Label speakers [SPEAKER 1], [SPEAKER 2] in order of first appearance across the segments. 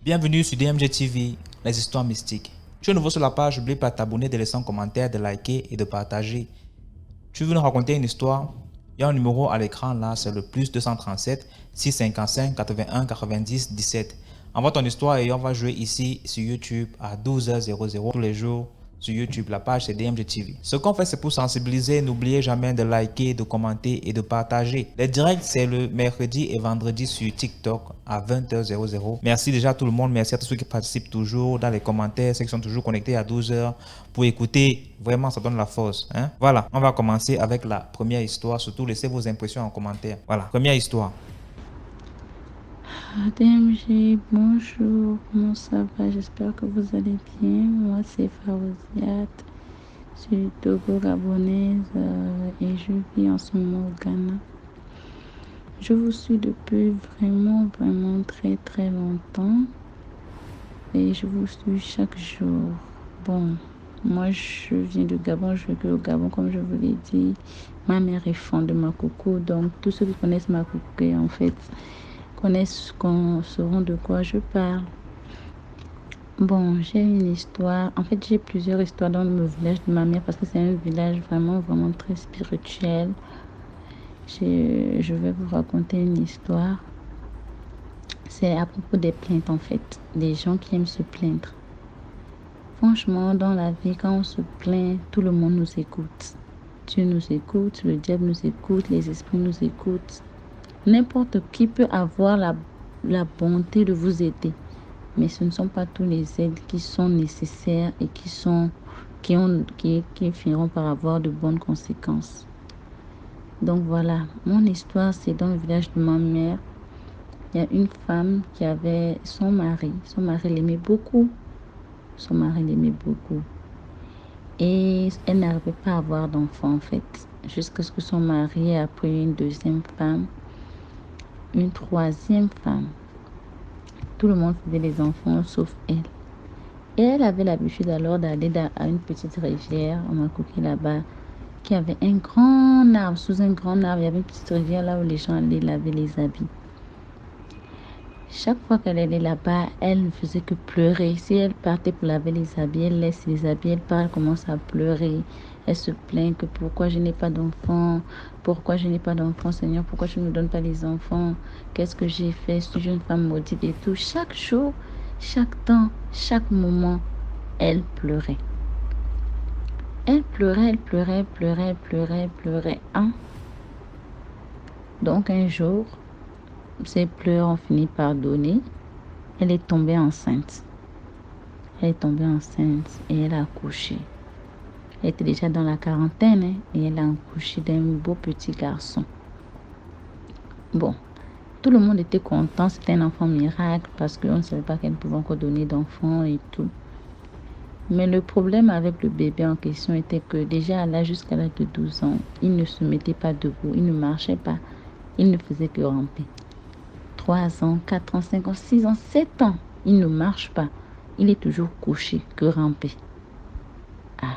[SPEAKER 1] Bienvenue sur DMG TV, les histoires mystiques. Tu es nouveau sur la page, n'oublie pas de t'abonner, de laisser un commentaire, de liker et de partager. Tu veux nous raconter une histoire? Il y a un numéro à l'écran là, c'est le plus 237 655 81 90 17. Envoie ton histoire et on va jouer ici sur YouTube à 12h00 tous les jours. Sur YouTube, la page c'est DMG TV. Ce qu'on fait c'est pour sensibiliser, n'oubliez jamais de liker, de commenter et de partager. Les directs c'est le mercredi et vendredi sur TikTok à 20h00. Merci déjà à tout le monde, merci à tous ceux qui participent toujours dans les commentaires, ceux qui sont toujours connectés à 12h pour écouter. Vraiment ça donne la force. Voilà, on va commencer avec la première histoire. Surtout laissez vos impressions en commentaire. Voilà, première histoire.
[SPEAKER 2] DMG, bonjour, comment ça va? J'espère que vous allez bien. Moi, c'est Faouziat, je suis Togo-Gabonaise et je vis en ce moment au Ghana. Je vous suis depuis vraiment très très longtemps et je vous suis chaque jour. Bon, moi, je viens du Gabon, je vis au Gabon, comme je vous l'ai dit. Ma mère est fan de Makoko, donc tous ceux qui connaissent Makoko, en fait, connaissent sauront de quoi je parle. Bon, j'ai une histoire. En fait, j'ai plusieurs histoires dans le village de ma mère parce que c'est un village vraiment très spirituel. Je vais vous raconter une histoire. C'est à propos des plaintes, en fait. Des gens qui aiment se plaindre. Franchement, dans la vie, quand on se plaint, tout le monde nous écoute. Dieu nous écoute, le diable nous écoute, les esprits nous écoutent. N'importe qui peut avoir la bonté de vous aider. Mais ce ne sont pas tous les aides qui sont nécessaires et qui finiront par avoir de bonnes conséquences. Donc voilà, mon histoire, c'est dans le village de ma mère. Il y a une femme qui avait son mari. Son mari l'aimait beaucoup. Et elle n'arrivait pas à avoir d'enfant, en fait. Jusqu'à ce que son mari ait pris une deuxième femme, une troisième femme. Tout le monde faisait les enfants, sauf elle. Et elle avait l'habitude alors d'aller à une petite rivière, on m'a coqué là-bas, qui avait un grand arbre. Sous un grand arbre, il y avait une petite rivière là où les gens allaient laver les habits. Chaque fois qu'elle allait là-bas, elle ne faisait que pleurer. Si elle partait pour laver les habits, elle laisse les habits, elle part, elle commence à pleurer. Elle se plaint que pourquoi je n'ai pas d'enfants, Seigneur, pourquoi tu ne me donnes pas les enfants, qu'est-ce que j'ai fait, suis-je une femme maudite et tout. Chaque jour, chaque temps, chaque moment, elle pleurait. Elle pleurait. Donc un jour, ses pleurs ont fini par donner. Elle est tombée enceinte. Et elle a accouché. Elle était déjà dans la quarantaine et elle a accouché d'un beau petit garçon. Bon, tout le monde était content. C'était un enfant miracle parce qu'on ne savait pas qu'elle pouvait encore donner d'enfants et tout. Mais le problème avec le bébé en question était que déjà jusqu'à l'âge de 12 ans, il ne se mettait pas debout, il ne marchait pas, il ne faisait que ramper. 3 ans, 4 ans, 5 ans, 6 ans, 7 ans, il ne marche pas. Il est toujours couché, que ramper. À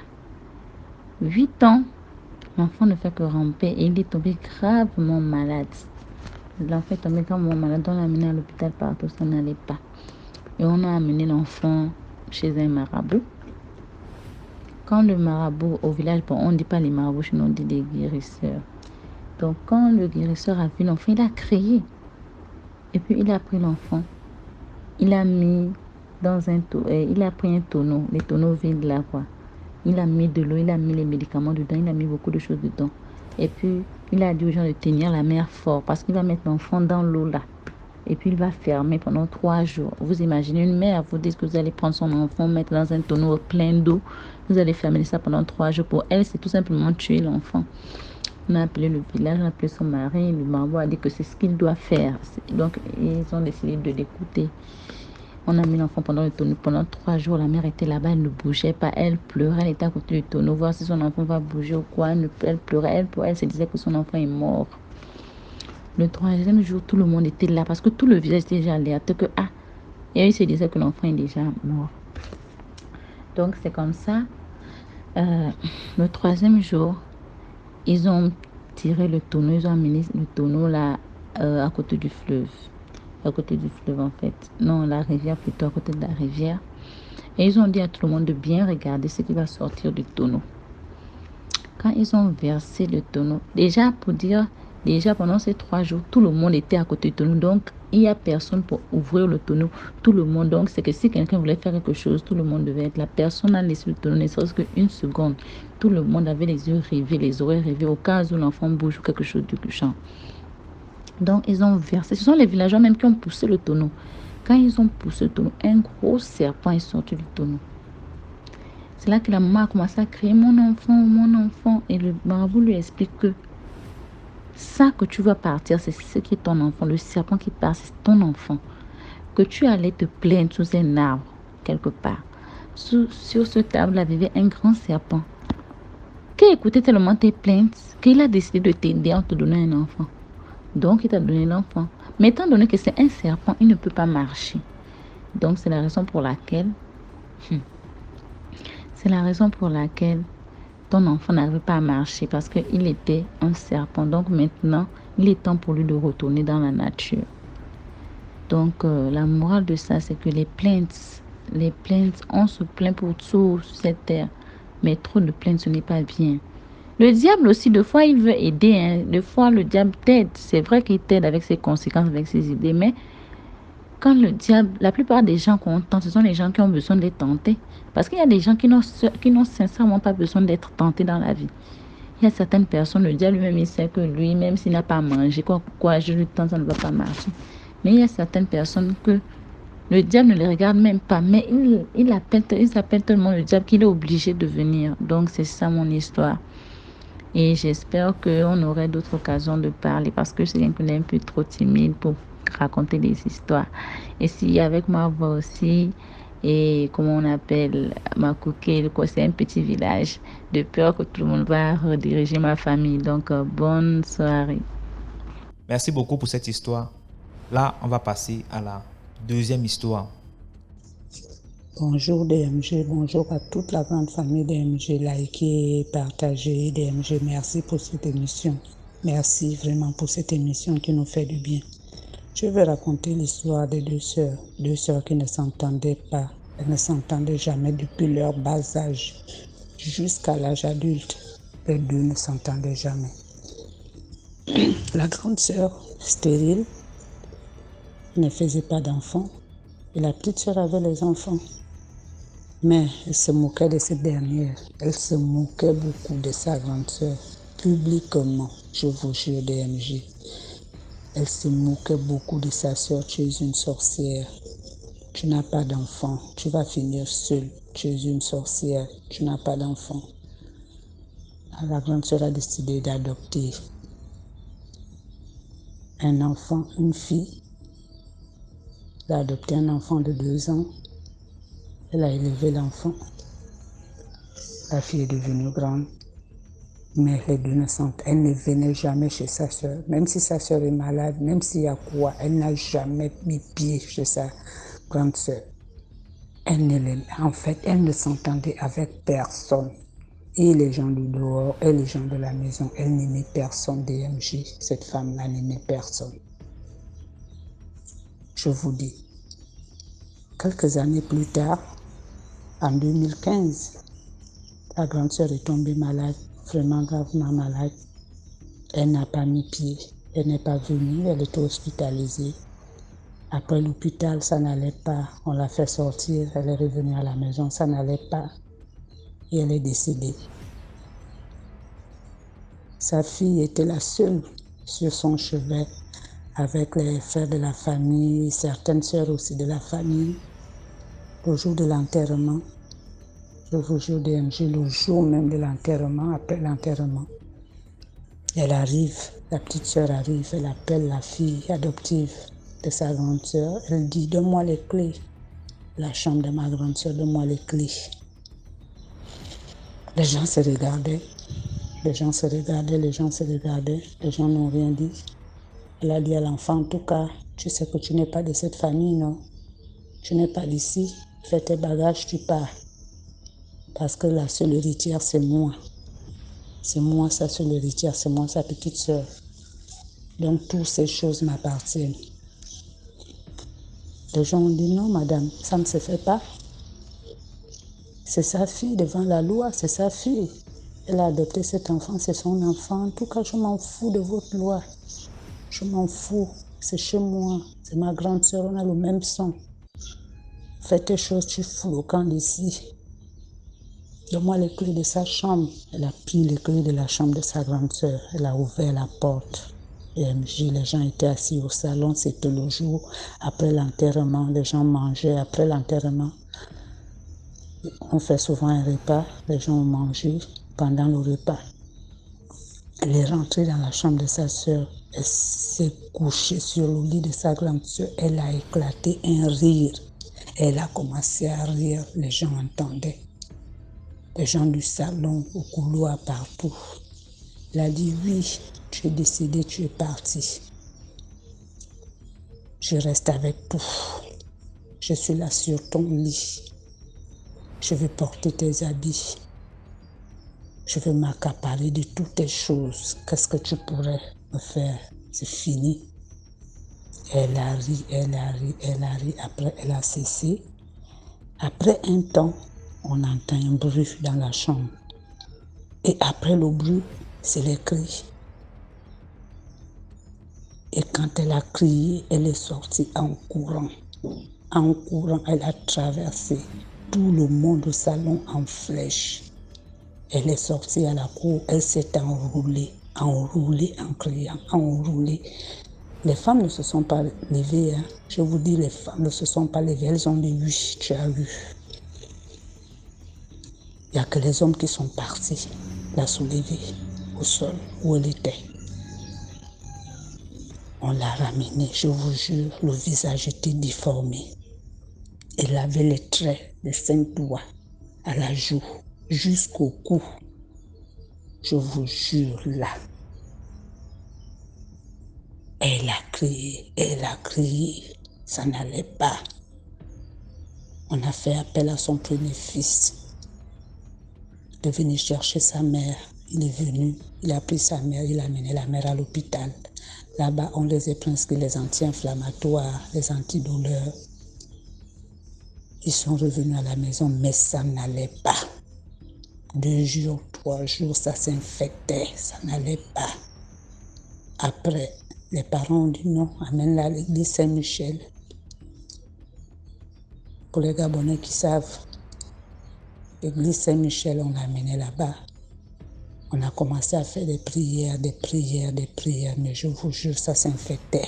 [SPEAKER 2] 8 ans, l'enfant ne fait que ramper et il est tombé gravement malade. L'enfant est tombé gravement malade, on l'a amené à l'hôpital partout, ça n'allait pas. Et on a amené l'enfant chez un marabout. Quand le marabout au village, bon, on ne dit pas les marabouts, sinon on dit des guérisseurs. Donc quand le guérisseur a vu l'enfant, il a crié. Et puis il a pris l'enfant. Il a mis il a pris un tonneau, les tonneaux vides là quoi. Il a mis de l'eau, il a mis les médicaments dedans, il a mis beaucoup de choses dedans. Et puis il a dit aux gens de tenir la mère fort parce qu'il va mettre l'enfant dans l'eau là. Et puis il va fermer pendant 3 jours. Vous imaginez une mère, vous dites que vous allez prendre son enfant, mettre dans un tonneau plein d'eau. Vous allez fermer ça pendant 3 jours. Pour elle, c'est tout simplement tuer l'enfant. On a appelé le village, on a appelé son mari. Le marabout a dit que c'est ce qu'il doit faire. Donc ils ont décidé de l'écouter. On a mis l'enfant pendant le tonneau. Pendant 3 jours, la mère était là-bas, elle ne bougeait pas. Elle pleurait, elle était à côté du tonneau, voir si son enfant va bouger ou quoi. Elle pleurait, elle se disait que son enfant est mort. Le 3e jour, tout le monde était là parce que tout le village était déjà alerté que et il se disait que l'enfant est déjà mort. Donc c'est comme ça. Le 3e jour, ils ont tiré le tonneau, ils ont amené le tonneau là, à côté du fleuve. À côté du fleuve, en fait. Non, la rivière, plutôt à côté de la rivière. Et ils ont dit à tout le monde de bien regarder ce qui va sortir du tonneau. Quand ils ont versé le tonneau, déjà pendant ces 3 jours, tout le monde était à côté du tonneau. Donc, il n'y a personne pour ouvrir le tonneau. Tout le monde, donc, c'est que si quelqu'un voulait faire quelque chose, tout le monde devait être là. Personne n'a laissé le tonneau, ne serait-ce qu'une seconde. Tout le monde avait les yeux rivés, les oreilles rivées, au cas où l'enfant bouge ou quelque chose du genre. Donc, ils ont versé. Ce sont les villageois même qui ont poussé le tonneau. Quand ils ont poussé le tonneau, un gros serpent est sorti du tonneau. C'est là que la maman a commencé à crier, mon enfant, mon enfant. Et le marabout lui explique que ça que tu vas partir, c'est ce qui est ton enfant. Le serpent qui part, c'est ton enfant. Que tu allais te plaindre sous un arbre, quelque part. Sur ce arbre, là vivait un grand serpent qui écoutait tellement tes plaintes qu'il a décidé de t'aider en te donnant un enfant. Donc, il t'a donné l'enfant. Mais étant donné que c'est un serpent, il ne peut pas marcher. Donc, c'est la raison pour laquelle ton enfant n'arrive pas à marcher parce qu'il était un serpent. Donc maintenant, il est temps pour lui de retourner dans la nature. Donc la morale de ça, c'est que les plaintes, on se plaint pour tout sur cette terre. Mais trop de plaintes, ce n'est pas bien. Le diable aussi, des fois, il veut aider. Hein. Des fois, le diable t'aide. C'est vrai qu'il t'aide avec ses conséquences, avec ses idées. Mais quand le diable, la plupart des gens qu'on tente, ce sont les gens qui ont besoin d'être tentés. Parce qu'il y a des gens qui n'ont sincèrement pas besoin d'être tentés dans la vie. Il y a certaines personnes, le diable lui-même, il sait que lui, même s'il n'a pas mangé, quoi, je lui tente, ça ne va pas marcher. Mais il y a certaines personnes que le diable ne les regarde même pas. Mais il s'appelle tellement le diable qu'il est obligé de venir. Donc, c'est ça mon histoire. Et j'espère qu'on aurait d'autres occasions de parler parce que je suis un peu trop timide pour raconter des histoires. Et si avec moi, va aussi, et comment on appelle, Makouké, c'est un petit village, de peur que tout le monde va rediriger ma famille. Donc, bonne soirée.
[SPEAKER 1] Merci beaucoup pour cette histoire. Là, on va passer à la deuxième histoire.
[SPEAKER 3] Bonjour DMG, bonjour à toute la grande famille DMG, likez, partagez DMG, merci pour cette émission. Merci vraiment pour cette émission qui nous fait du bien. Je vais raconter l'histoire de deux sœurs qui ne s'entendaient pas, elles ne s'entendaient jamais depuis leur bas âge jusqu'à l'âge adulte. Les deux ne s'entendaient jamais. La grande sœur, stérile, ne faisait pas d'enfants et la petite sœur avait les enfants. Mais elle se moquait de cette dernière. Elle se moquait beaucoup de sa grande sœur, publiquement, je vous jure, DMG. Elle se moquait beaucoup de sa sœur. Tu es une sorcière. Tu n'as pas d'enfant. Tu vas finir seule. Tu es une sorcière. Tu n'as pas d'enfant. La grande sœur a décidé d'adopter un enfant, une fille. Elle a adopté un enfant de 2 ans. Elle a élevé l'enfant. La fille est devenue grande. Mais les deux ne sont. Elle ne venait jamais chez sa sœur. Même si sa sœur est malade, même s'il y a quoi, elle n'a jamais mis pied chez sa grande sœur. En fait, elle ne s'entendait avec personne. Et les gens du dehors, et les gens de la maison, elle n'aimait personne, DMJ. Cette femme-là n'aimait personne. Je vous dis. Quelques années plus tard, en 2015, la grande sœur est tombée malade, vraiment gravement malade. Elle n'a pas mis pied, elle n'est pas venue, elle était hospitalisée. Après l'hôpital, ça n'allait pas, on l'a fait sortir, elle est revenue à la maison, ça n'allait pas et elle est décédée. Sa fille était la seule sur son chevet avec les frères de la famille, certaines sœurs aussi de la famille. Le jour de l'enterrement, je vous jure DMG, le jour même de l'enterrement, après l'enterrement, elle arrive, la petite sœur arrive, elle appelle la fille adoptive de sa grande sœur. Elle dit, donne-moi les clés. La chambre de ma grande sœur, donne-moi les clés. Les gens se regardaient, les gens n'ont rien dit. Elle a dit à l'enfant, en tout cas, tu sais que tu n'es pas de cette famille, non? Tu n'es pas d'ici, fais tes bagages, tu pars. Parce que la seule héritière, c'est moi. C'est moi sa seule héritière, c'est moi sa petite sœur. Donc, toutes ces choses m'appartiennent. Les gens ont dit non, madame, ça ne se fait pas. C'est sa fille devant la loi, c'est sa fille. Elle a adopté cet enfant, c'est son enfant. En tout cas, je m'en fous de votre loi. Je m'en fous. C'est chez moi, c'est ma grande sœur, on a le même sang. Fais tes choses, tu fous le camp d'ici. Donne-moi les clés de sa chambre. Elle a pris les clés de la chambre de sa grande sœur. Elle a ouvert la porte. Les gens étaient assis au salon, c'était le jour après l'enterrement. Les gens mangeaient après l'enterrement. On fait souvent un repas, les gens ont mangé pendant le repas. Elle est rentrée dans la chambre de sa sœur. Elle s'est couchée sur le lit de sa grande sœur. Elle a éclaté un rire. Elle a commencé à rire. Les gens entendaient. Les gens du salon, au couloir, partout. Elle a dit, oui, tu es décédé, tu es parti. Je reste avec tout. Je suis là sur ton lit. Je vais porter tes habits. Je vais m'accaparer de toutes tes choses. Qu'est-ce que tu pourrais me faire? C'est fini. Elle a ri, elle a ri, elle a ri. Après, elle a cessé. Après un temps, on entend un bruit dans la chambre. Et après le bruit, c'est les cris. Et quand elle a crié, elle est sortie en courant. En courant, elle a traversé tout le monde au salon en flèche. Elle est sortie à la cour, elle s'est enroulée en criant, enroulée. Les femmes ne se sont pas levées. Hein. Je vous dis, les femmes ne se sont pas levées. Elles ont dit, oui, tu as eu. Il n'y a que les hommes qui sont partis la soulever au sol où elle était. On l'a ramenée, je vous jure, le visage était déformé. Elle avait les traits de 5 doigts à la joue jusqu'au cou. Je vous jure, là. Elle a crié, ça n'allait pas. On a fait appel à son premier fils de venir chercher sa mère. Il est venu, il a pris sa mère, il a amené la mère à l'hôpital. Là-bas, on les a prescrit les anti-inflammatoires, les antidouleurs. Ils sont revenus à la maison, mais ça n'allait pas. 2 jours, 3 jours, ça s'infectait, ça n'allait pas. Après, les parents ont dit non, amène-la à l'église Saint-Michel. Pour les Gabonais qui savent, l'église Saint-Michel, on l'a amenée là-bas. On a commencé à faire des prières, mais je vous jure, ça s'infectait.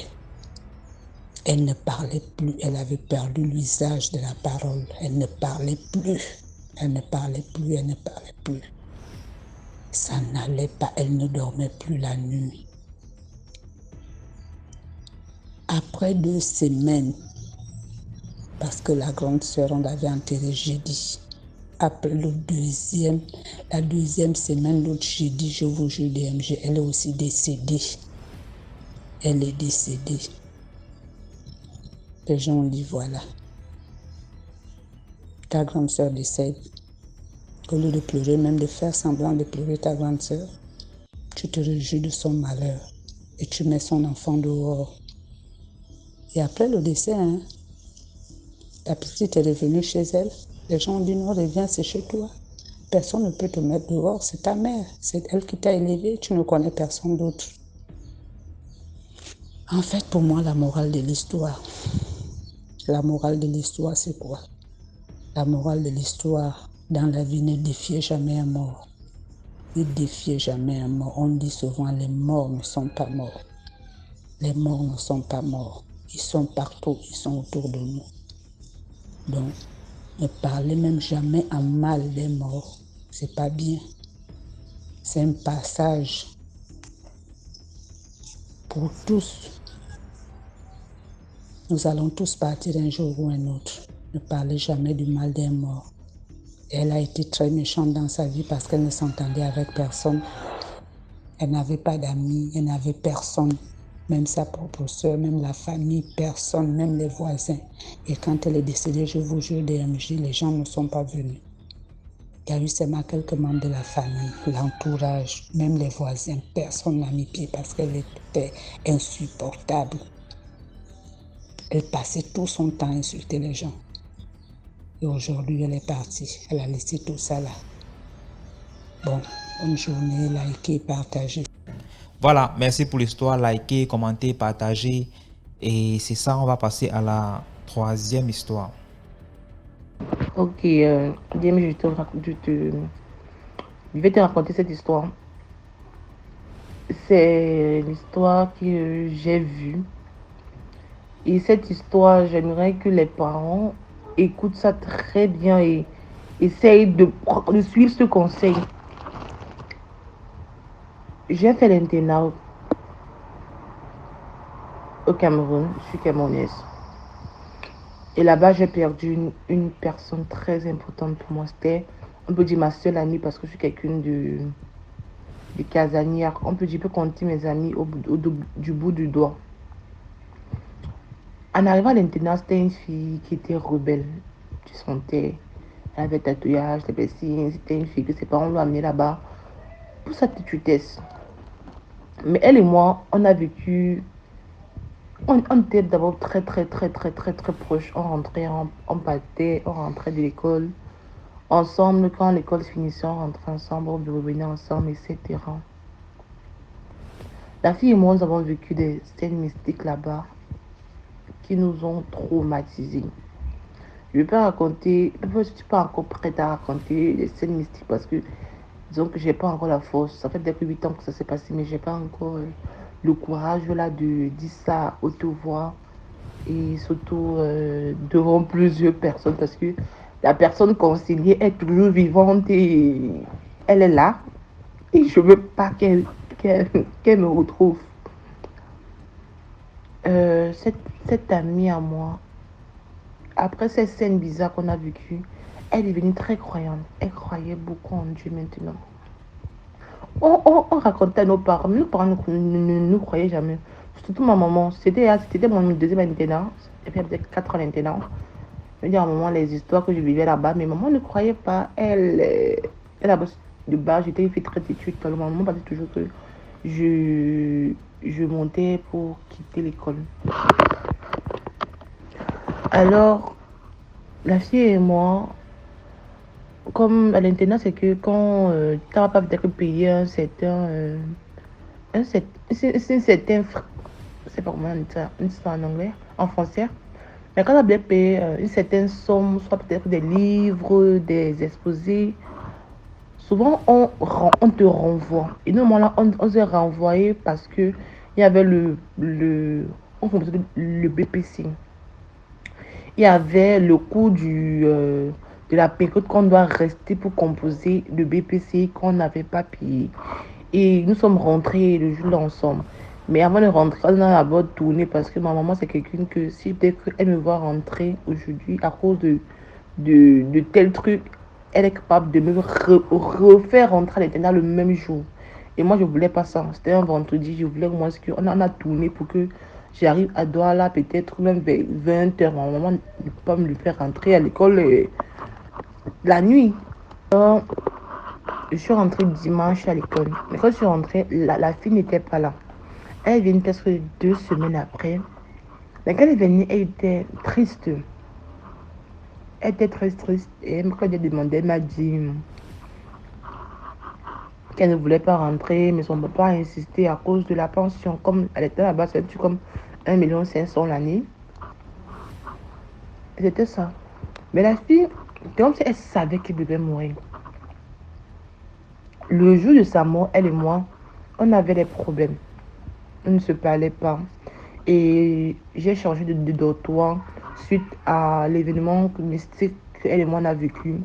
[SPEAKER 3] Elle ne parlait plus, elle avait perdu l'usage de la parole. Elle ne parlait plus. Ça n'allait pas, elle ne dormait plus la nuit. Après 2 semaines, parce que la grande sœur, on l'avait enterrée jeudi. Après la deuxième semaine, l'autre jeudi, je vous jure, DMG, elle est aussi décédée. Elle est décédée. Les gens ont dit, voilà, ta grande sœur décède. Au lieu de pleurer, même de faire semblant de pleurer ta grande sœur, tu te réjouis de son malheur et tu mets son enfant dehors. Et après le décès, la petite est revenue chez elle. Les gens ont dit, non, reviens, c'est chez toi. Personne ne peut te mettre dehors, c'est ta mère. C'est elle qui t'a élevé, tu ne connais personne d'autre. En fait, pour moi, la morale de l'histoire, c'est quoi? La morale de l'histoire, dans la vie, ne défiez jamais un mort. Ne défiez jamais un mort. On dit souvent, les morts ne sont pas morts. Les morts ne sont pas morts. Ils sont partout, ils sont autour de nous. Donc, ne parlez même jamais en mal des morts. C'est pas bien. C'est un passage pour tous. Nous allons tous partir un jour ou un autre. Ne parlez jamais du mal des morts. Elle a été très méchante dans sa vie parce qu'elle ne s'entendait avec personne. Elle n'avait pas d'amis, elle n'avait personne. Même sa propre soeur, même la famille, personne, même les voisins. Et quand elle est décédée, je vous jure, DMJ, les gens ne sont pas venus. Il y a eu seulement quelques membres de la famille, l'entourage, même les voisins. Personne n'a mis pied parce qu'elle était insupportable. Elle passait tout son temps à insulter les gens. Et aujourd'hui, elle est partie. Elle a laissé tout ça là. Bon, bonne journée, likez, partagez.
[SPEAKER 1] Voilà, merci pour l'histoire. Likez, commentez, partagez. Et c'est ça, on va passer à la troisième histoire.
[SPEAKER 4] Ok, DM, je vais te raconter cette histoire. C'est l'histoire que j'ai vue. Et cette histoire, j'aimerais que les parents écoutent ça très bien et essayent de suivre ce conseil. J'ai fait l'internat au Cameroun, je suis camerounaise. Et là-bas, j'ai perdu une personne très importante pour moi. C'était, on peut dire, ma seule amie parce que je suis quelqu'un de casanière. On peut dire, je peux compter mes amis du bout du doigt. En arrivant à l'internat, c'était une fille qui était rebelle. Tu sentais, elle avait tatouage, des piercings. C'était une fille que ses parents l'ont amenée là-bas pour sa têtudesse. Mais elle et moi, on a vécu. On était d'abord très proches. On rentrait, on battait, on rentrait de l'école ensemble. Quand l'école finissait, on rentrait ensemble, on revenait ensemble, etc. La fille et moi, nous avons vécu des scènes mystiques là-bas qui nous ont traumatisés. Je ne vais pas raconter, je ne suis pas encore prête à raconter les scènes mystiques parce que disons que je n'ai pas encore la force. Ça fait depuis 8 ans que ça s'est passé, mais je n'ai pas encore le courage là de dire ça à haute voix et surtout devant plusieurs personnes parce que la personne conciliée est toujours vivante et elle est là et je ne veux pas qu'elle me retrouve. Cette amie à moi, après ces scènes bizarres qu'on a vécues, elle est devenue très croyante. Elle croyait beaucoup en Dieu maintenant. On racontait à nos parents ne nous croyaient jamais. Surtout ma maman. C'était mon deuxième internat. Et puis peut-être 4 ans d'internat. Je veux dire, à un moment, les histoires que je vivais là-bas, mais maman ne croyait pas. Elle a de base, j'étais une fille très têtue. Ma maman pensait toujours que je montais pour quitter l'école. Alors, la fille et moi, comme à l'internat, c'est que quand tu n'as pas peut-être payé un certain c'est pas comment on dit ça, en anglais, en français. Mais quand on a payé une certaine somme, soit peut-être des livres, des exposés, souvent on te renvoie. Et nous, là, on s'est renvoyé parce que il y avait on faisait le BPC. Il y avait le coût de la période qu'on doit rester pour composer le BPC qu'on n'avait pas payé. Et nous sommes rentrés le jour-là ensemble. Mais avant de rentrer, on a d'abord tourné parce que ma maman, c'est quelqu'un que si peut-être elle me voit rentrer aujourd'hui à cause de tel truc, elle est capable de me refaire rentrer à l'internat le même jour. Et moi, je ne voulais pas ça. C'était un vendredi, je voulais au moins qu'on en a tourné pour que j'arrive à Douala peut-être même vers 20h. Ma maman ne peut pas me le faire rentrer à l'école la nuit. Alors, je suis rentrée dimanche à l'école. Mais quand je suis rentrée, la fille n'était pas là. Elle est venue presque 2 semaines après. Mais quand elle est venue, elle était triste. Elle était très triste. Et quand j'ai demandé, elle m'a dit qu'elle ne voulait pas rentrer, mais son papa a insisté à cause de la pension. Comme elle était là-bas, c'était comme 1,5 million l'année. C'était ça. Mais la fille, c'est comme si elle savait qu'il devait mourir. Le jour de sa mort, elle et moi, on avait des problèmes. On ne se parlait pas. Et j'ai changé de dortoir suite à l'événement mystique qu'elle et moi on a vécu.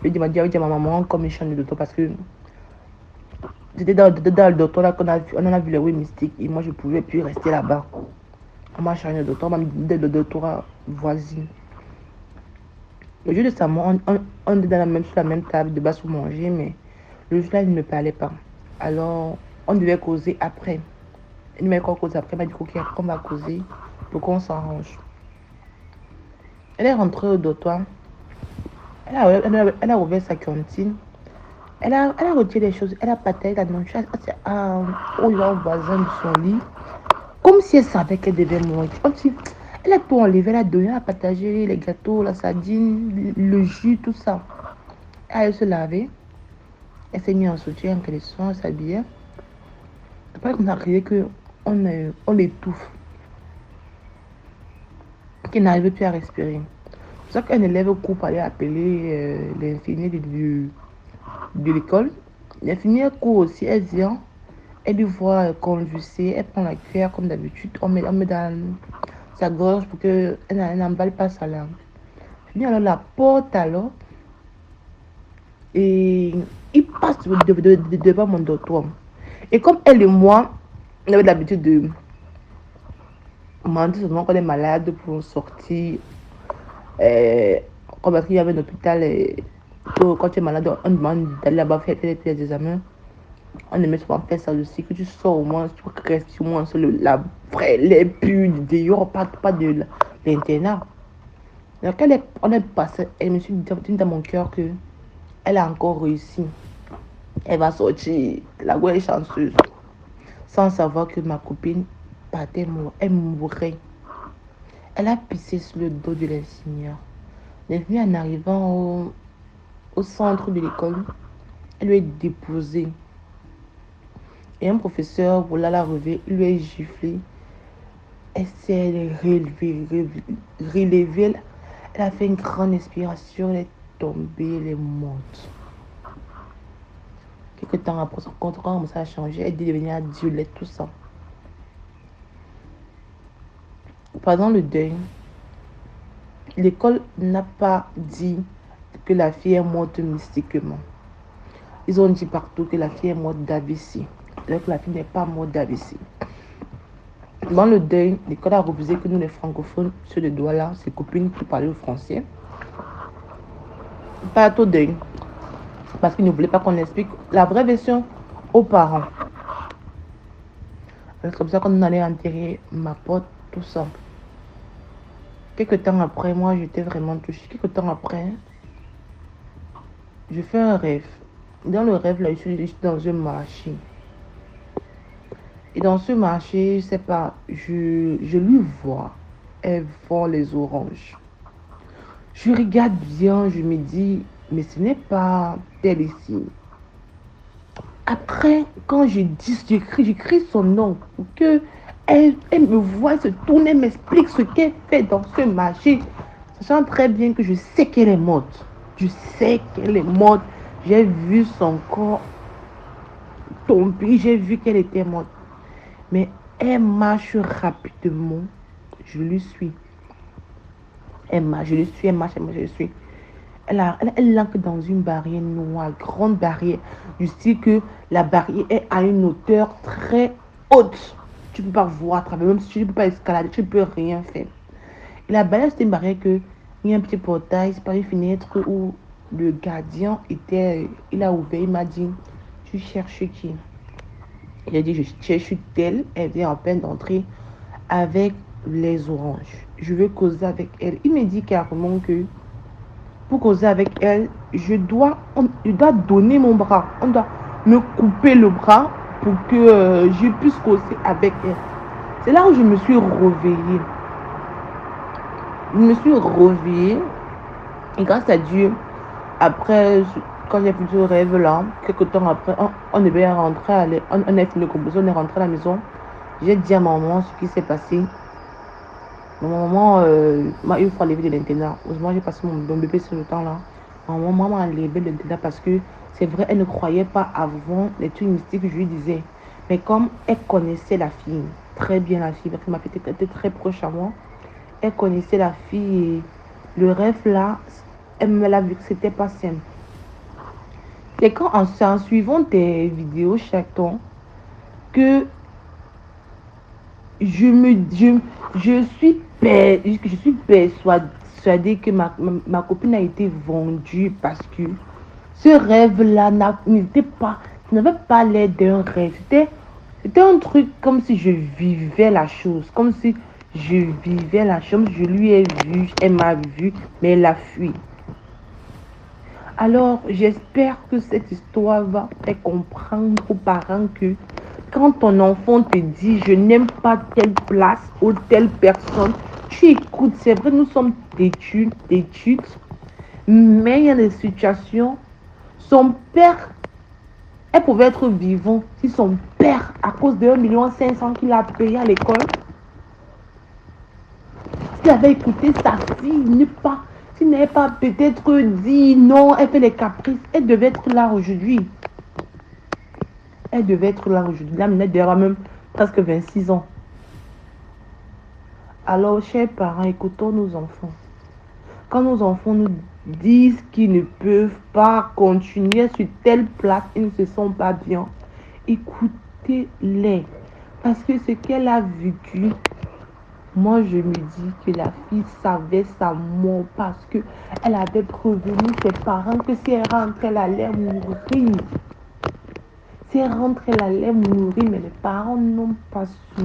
[SPEAKER 4] Je lui ai dit à ma maman comme je change de dortoir parce que c'était dans le dortoir là on en a vu les oui mystiques et moi je ne pouvais plus rester là-bas. On m'a changé de dortoir, on m'a mis dans le dortoir voisin. Le jour de sa mort, on était sur la même table de bas pour manger, mais le jour là, il ne me parlait pas. Alors, on devait causer après. Il m'a dit qu'on cause après, il m'a dit qu'on va causer pour qu'on s'arrange. Elle est rentrée au dortoir. Elle a ouvert sa cantine. Elle a retiré les choses. Elle a partagé la nourriture aux gens voisins de son lit. Comme si elle savait qu'elle devait mourir. Elle a tout enlevé, elle a donné, elle a partagé les gâteaux, la sardine, le jus, tout ça. Elle se laver. Elle s'est mise en soutien, en caleçon, elle s'habillait. Après qu'on a crié qu'on l'étouffe. Qu'il n'arrive plus à respirer. C'est ça qu'un élève coupe aller appeler l'infirmière de l'école. L'infirmière court aussi, elle vient. Elle lui voit convulser, elle prend la cuillère comme d'habitude, on met dans sa gorge pour qu'elle n'emballe pas sa langue. L'infirmière alors la porte alors et il passe devant mon dortoir. Et comme elle et moi, on avait l'habitude de demander seulement qu'on est malade pour sortir. Comme il y avait un hôpital, quand tu es malade, on demande d'aller là-bas faire des examens. On aimait souvent faire ça aussi, que tu sors au moins, tu restes au moins sur la vraie, les purs, dehors, pas de l'internat. Donc, on est passé, elle me suis dit dans mon cœur que elle a encore réussi. Elle va sortir, la gueule est chanceuse. Sans savoir que ma copine partait mourir, elle mourrait. Elle a pissé sur le dos de l'infirmière. L'infirmière, en arrivant au centre de l'école, elle lui est déposée. Et un professeur voulait la relever, il lui a giflé. Elle s'est relevée. Elle a fait une grande inspiration, elle est tombée, elle est morte. Quelques temps après, son compte commençait à changer, elle devenait violette, tout ça. Pendant le deuil, l'école n'a pas dit que la fille est morte mystiquement. Ils ont dit partout que la fille est morte d'AVC. Alors que la fille n'est pas morte d'AVC. Dans le deuil, l'école a refusé que nous les francophones, sur le doigt là, ses copines qui parlaient le français, pas au deuil. Parce qu'ils ne voulaient pas qu'on explique la vraie version aux parents. C'est comme ça qu'on allait enterrer ma pote, tout ça. Quelques temps après, moi j'étais vraiment touchée. Quelques temps après, je fais un rêve. Dans le rêve, là, je suis dans un marché. Et dans ce marché, je sais pas, je lui vois. Elle vend les oranges. Je regarde bien, je me dis, mais ce n'est pas tel ici. Après, quand j'écris son nom, pour que elle me voit, elle se tourne, elle m'explique ce qu'elle fait dans ce marché. Sachant très bien que je sais qu'elle est morte. Je sais qu'elle est morte. J'ai vu son corps tomber, j'ai vu qu'elle était morte. Mais elle marche rapidement. Je lui suis. Elle marche, je le suis, elle marche, je le suis. Elle entre dans une barrière noire, grande barrière. Du style que la barrière est à une hauteur très haute. Tu ne peux pas voir à travers, même si tu ne peux pas escalader, tu ne peux rien faire. Et la barrière, c'est une barrière que il y a un petit portail, c'est pas une fenêtre où le gardien était. Il a ouvert, il m'a dit, tu cherches qui? Il a dit, je cherche telle. Elle vient en peine d'entrer avec les oranges. Je veux causer avec elle. Il me dit carrément que pour causer avec elle, je dois donner mon bras. On doit me couper le bras pour que je puisse causer avec elle. C'est là où je me suis réveillée. Je me suis réveillée. Et grâce à Dieu, après, quand j'ai fait ce rêve-là, quelques temps après, on devait rentrer, on a fini le composition, on est rentré à la maison. J'ai dit à maman ce qui s'est passé. Maman m'a une fois levé de l'internat. Heureusement, j'ai passé mon bébé sur le temps là. Maman m'a levé de l'internat parce que c'est vrai, elle ne croyait pas avant les trucs mystiques que je lui disais. Mais comme elle connaissait la fille, très bien la fille, parce que ma fille était très proche à moi, elle connaissait la fille et le rêve là, elle me l'a vu que c'était pas simple. C'est quand en suivant tes vidéos chaque temps que je suis persuadée que ma copine a été vendue parce que ce rêve-là n'avait pas l'air d'un rêve. C'était un truc comme si je vivais la chose, comme si je lui ai vu, elle m'a vu, mais elle a fui. Alors, j'espère que cette histoire va faire comprendre aux parents que quand ton enfant te dit je n'aime pas telle place ou telle personne, tu écoutes. C'est vrai, nous sommes têtus, mais il y a des situations. Son père, elle pouvait être vivant si son père, à cause de 1,5 million qu'il a payé à l'école, s'il avait écouté sa fille, s'il n'avait pas peut-être dit non, elle fait les caprices, elle devait être là aujourd'hui. Elle devait être là aujourd'hui. Là, elle devait avoir même presque 26 ans. Alors, chers parents, écoutons nos enfants. Quand nos enfants nous disent qu'ils ne peuvent pas continuer sur telle place, ils ne se sentent pas bien, écoutez-les. Parce que ce qu'elle a vécu, moi je me dis que la fille savait sa mort parce qu'elle avait prévenu ses parents que si elle rentrait, elle allait mourir. Si elle rentrait, elle allait mourir, mais les parents n'ont pas su.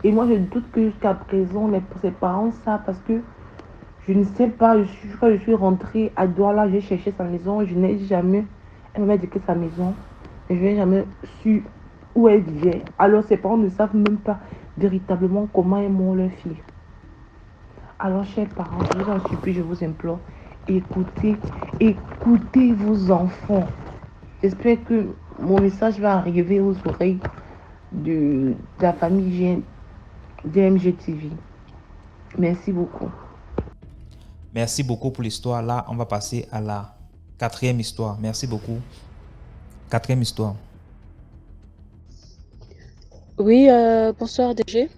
[SPEAKER 4] Et moi, je doute que jusqu'à présent, ses parents savent parce que je ne sais pas, quand je suis rentrée à Douala, j'ai cherché sa maison, je n'ai jamais, elle m'a dit que sa maison, et je n'ai jamais su où elle vivait. Alors ses parents ne savent même pas véritablement comment est mort leur fille. Alors, chers parents, je vous en supplie, je vous implore, écoutez vos enfants. J'espère que mon message va arriver aux oreilles de la famille DMG TV. Merci beaucoup.
[SPEAKER 1] Merci beaucoup pour l'histoire. Là, on va passer à la 4e histoire. Merci beaucoup. 4e histoire.
[SPEAKER 5] Oui, bonsoir DG.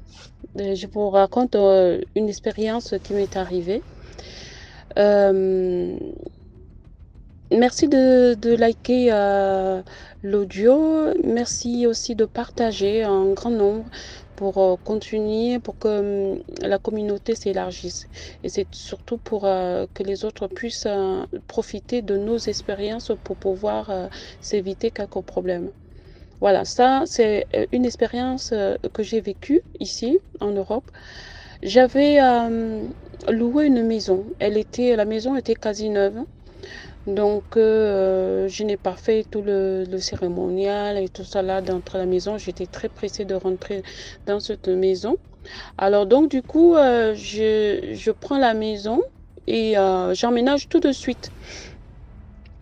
[SPEAKER 5] Je vous raconte une expérience qui m'est arrivée. Merci de liker l'audio. Merci aussi de partager un grand nombre pour continuer, pour que la communauté s'élargisse. Et c'est surtout pour que les autres puissent profiter de nos expériences pour pouvoir s'éviter quelques problèmes. Voilà, ça c'est une expérience que j'ai vécue ici en Europe. J'avais loué une maison. La maison était quasi neuve. Donc, je n'ai pas fait tout le cérémonial et tout ça là d'entrer à la maison. J'étais très pressée de rentrer dans cette maison. Alors, donc, du coup, je prends la maison et j'emménage tout de suite.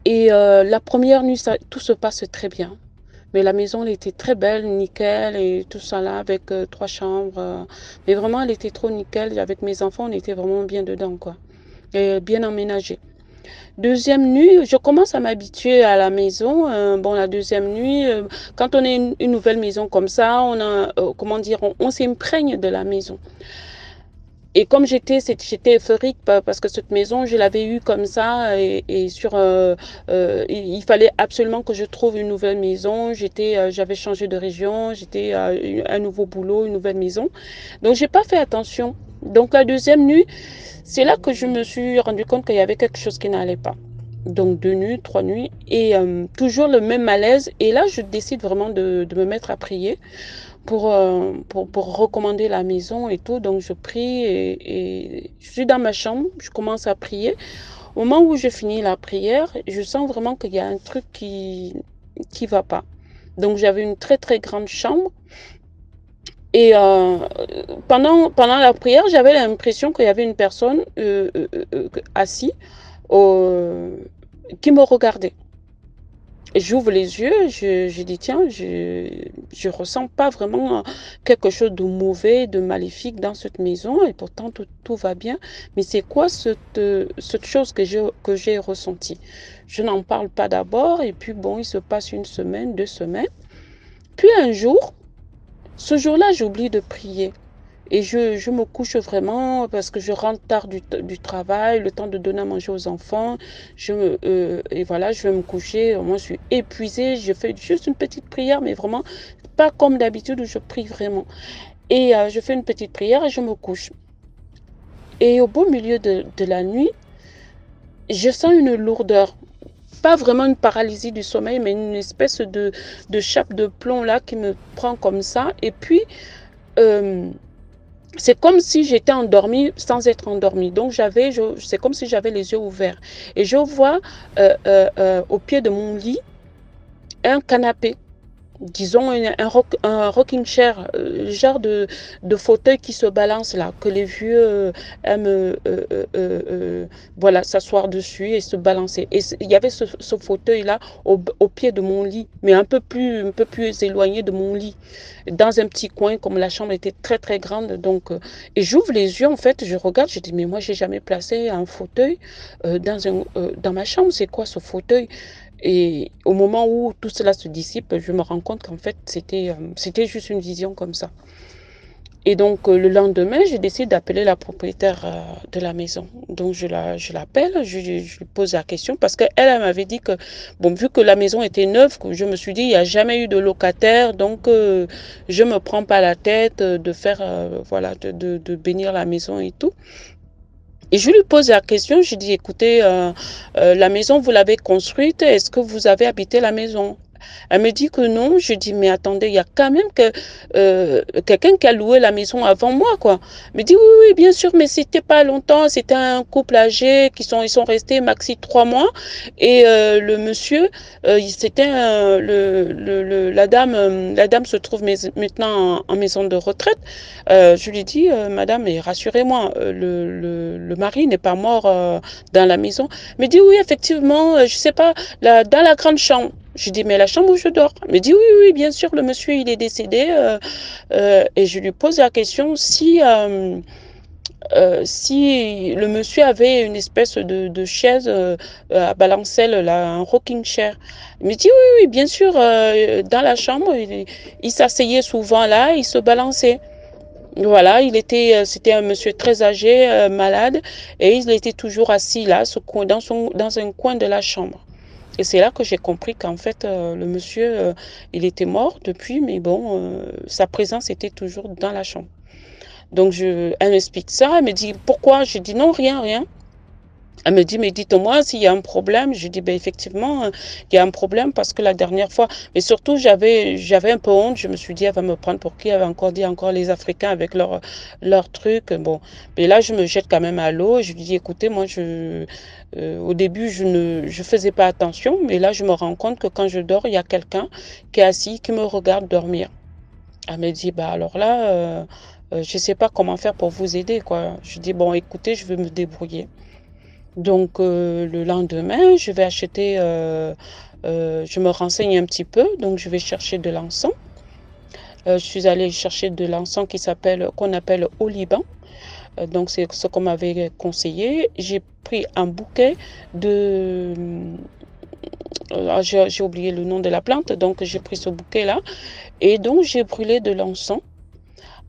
[SPEAKER 5] Et la première nuit, tout se passe très bien. Mais la maison, elle était très belle, nickel et tout ça là, avec 3 chambres. Mais vraiment, elle était trop nickel. Avec mes enfants, on était vraiment bien dedans, quoi. Et bien emménagé. Deuxième nuit, je commence à m'habituer à la maison. Bon, la deuxième nuit, quand on est une nouvelle maison comme ça, on s'imprègne de la maison. Et comme j'étais euphorique parce que cette maison, je l'avais eue comme ça et il fallait absolument que je trouve une nouvelle maison. J'avais changé de région, j'étais un nouveau boulot, une nouvelle maison. Donc, j'ai pas fait attention. Donc, la deuxième nuit, c'est là que je me suis rendu compte qu'il y avait quelque chose qui n'allait pas. Donc 2 nuits, 3 nuits et toujours le même malaise. Et là, je décide vraiment de me mettre à prier pour recommander la maison et tout. Donc je prie et je suis dans ma chambre, je commence à prier. Au moment où je finis la prière, je sens vraiment qu'il y a un truc qui va pas. Donc j'avais une très très grande chambre. Et pendant la prière, j'avais l'impression qu'il y avait une personne assise qui me regardait. Et j'ouvre les yeux, je dis tiens, je ressens pas vraiment quelque chose de mauvais, de maléfique dans cette maison et pourtant tout va bien. Mais c'est quoi cette chose que j'ai ressentie? Je n'en parle pas d'abord et puis bon, il se passe 1 semaine, 2 semaines. Puis un jour, ce jour-là, j'oublie de prier. Et je me couche vraiment parce que je rentre tard du travail, le temps de donner à manger aux enfants. Et voilà, je vais me coucher. Moi, je suis épuisée. Je fais juste une petite prière, mais vraiment pas comme d'habitude où je prie vraiment. Et je fais une petite prière et je me couche. Et au beau milieu de la nuit, je sens une lourdeur. Pas vraiment une paralysie du sommeil, mais une espèce de chape de plomb là qui me prend comme ça. Et puis, c'est comme si j'étais endormie sans être endormie. Donc, c'est comme si j'avais les yeux ouverts. Et je vois au pied de mon lit un canapé. Disons un rocking chair, genre de fauteuil qui se balance là, que les vieux aiment voilà, s'asseoir dessus et se balancer. Et il y avait ce fauteuil là au pied de mon lit, mais un peu plus éloigné de mon lit, dans un petit coin, comme la chambre était très très grande. Donc, et j'ouvre les yeux en fait, je regarde, je dis mais moi j'ai jamais placé un fauteuil dans ma chambre, c'est quoi ce fauteuil? Et au moment où tout cela se dissipe, je me rends compte qu'en fait, c'était juste une vision comme ça. Et donc, le lendemain, je décide d'appeler la propriétaire de la maison. Donc, je l'appelle, je lui pose la question parce qu'elle elle m'avait dit que, bon, vu que la maison était neuve, je me suis dit, il n'y a jamais eu de locataire, donc je ne me prends pas la tête de faire, voilà, de bénir la maison et tout. Et je lui pose la question, je dis, écoutez, la maison, vous l'avez construite, est-ce que vous avez habité la maison? Elle me dit que non. Je dis, mais attendez, il y a quand même quelqu'un qui a loué la maison avant moi, quoi. Elle me dit, oui, oui, bien sûr, mais c'était pas longtemps. C'était un couple âgé ils sont restés maxi 3 mois. Et le monsieur, la dame se trouve maintenant en maison de retraite. Je lui dis, madame, et rassurez-moi, le mari n'est pas mort dans la maison. Elle me dit, oui, effectivement, je sais pas, dans la grande chambre. Je dis, mais la chambre où je dors. Elle me dit, oui, oui, bien sûr, le monsieur, il est décédé. Et je lui pose la question si le monsieur avait une espèce de chaise à balancelle, là, un rocking chair. Il me dit, oui, oui, bien sûr, dans la chambre, il s'asseyait souvent là, il se balançait. Voilà, c'était un monsieur très âgé, malade, et il était toujours assis là, dans un coin de la chambre. Et c'est là que j'ai compris qu'en fait, le monsieur, il était mort depuis, mais bon, sa présence était toujours dans la chambre. Donc, elle m'explique ça, elle me dit pourquoi? Je dis non, rien, rien. Elle me dit, mais dites-moi s'il y a un problème. Je dis, ben effectivement, il y a un problème parce que la dernière fois, mais surtout, j'avais un peu honte. Je me suis dit, elle va me prendre pour qui? Elle va encore dire encore les Africains avec leur truc. Bon, mais là, je me jette quand même à l'eau. Je lui dis, écoutez, moi, au début, je faisais pas attention, mais là, je me rends compte que quand je dors, il y a quelqu'un qui est assis, qui me regarde dormir. Elle me dit, bah alors là, je sais pas comment faire pour vous aider, quoi. Je dis, bon, écoutez, je vais me débrouiller. Donc, le lendemain, je me renseigne un petit peu, donc je vais chercher de l'encens. Je suis allée chercher de l'encens qu'on appelle au Liban. Donc, c'est ce qu'on m'avait conseillé. J'ai pris un bouquet de... j'ai oublié le nom de la plante, donc j'ai pris ce bouquet-là. Et donc, j'ai brûlé de l'encens.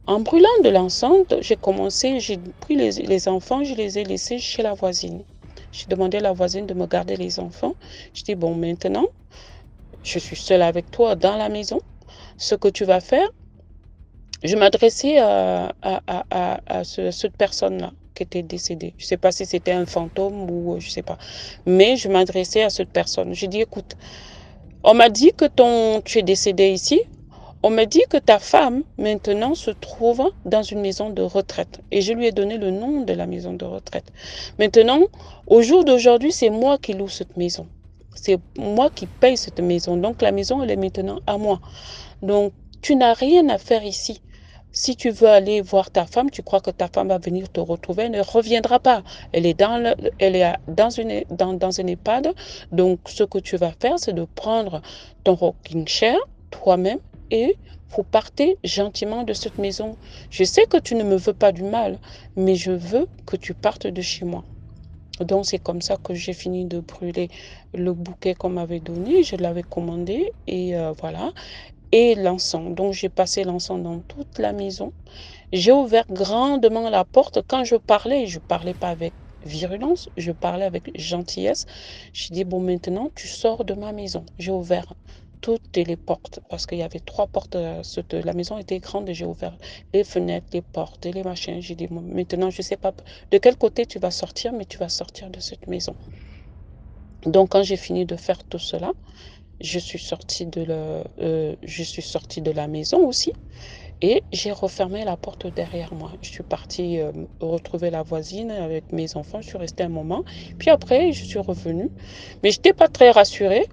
[SPEAKER 5] En brûlant de l'encens, j'ai pris les enfants, je les ai laissés chez la voisine. J'ai demandé à la voisine de me garder les enfants. Je dis, bon, maintenant, je suis seule avec toi dans la maison. Ce que tu vas faire, je m'adressais à cette personne-là qui était décédée. Je ne sais pas si c'était un fantôme ou je ne sais pas. Mais je m'adressais à cette personne. J'ai dit, écoute, on m'a dit que tu es décédé ici. On m'a dit que ta femme, maintenant, se trouve dans une maison de retraite. Et je lui ai donné le nom de la maison de retraite. Maintenant, au jour d'aujourd'hui, c'est moi qui loue cette maison. C'est moi qui paye cette maison. Donc, la maison, elle est maintenant à moi. Donc, tu n'as rien à faire ici. Si tu veux aller voir ta femme, tu crois que ta femme va venir te retrouver, elle ne reviendra pas. Elle est dans un EHPAD. Donc, ce que tu vas faire, c'est de prendre ton rocking chair, toi-même, et vous partez gentiment de cette maison. Je sais que tu ne me veux pas du mal, mais je veux que tu partes de chez moi. Donc, c'est comme ça que j'ai fini de brûler le bouquet qu'on m'avait donné. Je l'avais commandé et voilà. Et l'encens. Donc, j'ai passé l'encens dans toute la maison. J'ai ouvert grandement la porte. Quand je parlais pas avec virulence, je parlais avec gentillesse. J'ai dit, bon, maintenant, tu sors de ma maison. J'ai ouvert toutes les portes parce qu'il y avait 3 portes. La maison était grande et j'ai ouvert les fenêtres, les portes et les machins. J'ai dit, bon, maintenant, je ne sais pas de quel côté tu vas sortir, mais tu vas sortir de cette maison. Donc, quand j'ai fini de faire tout cela, je suis sortie de la maison aussi. Et j'ai refermé la porte derrière moi. Je suis partie retrouver la voisine avec mes enfants. Je suis restée un moment. Puis après, je suis revenue. Mais je n'étais pas très rassurée.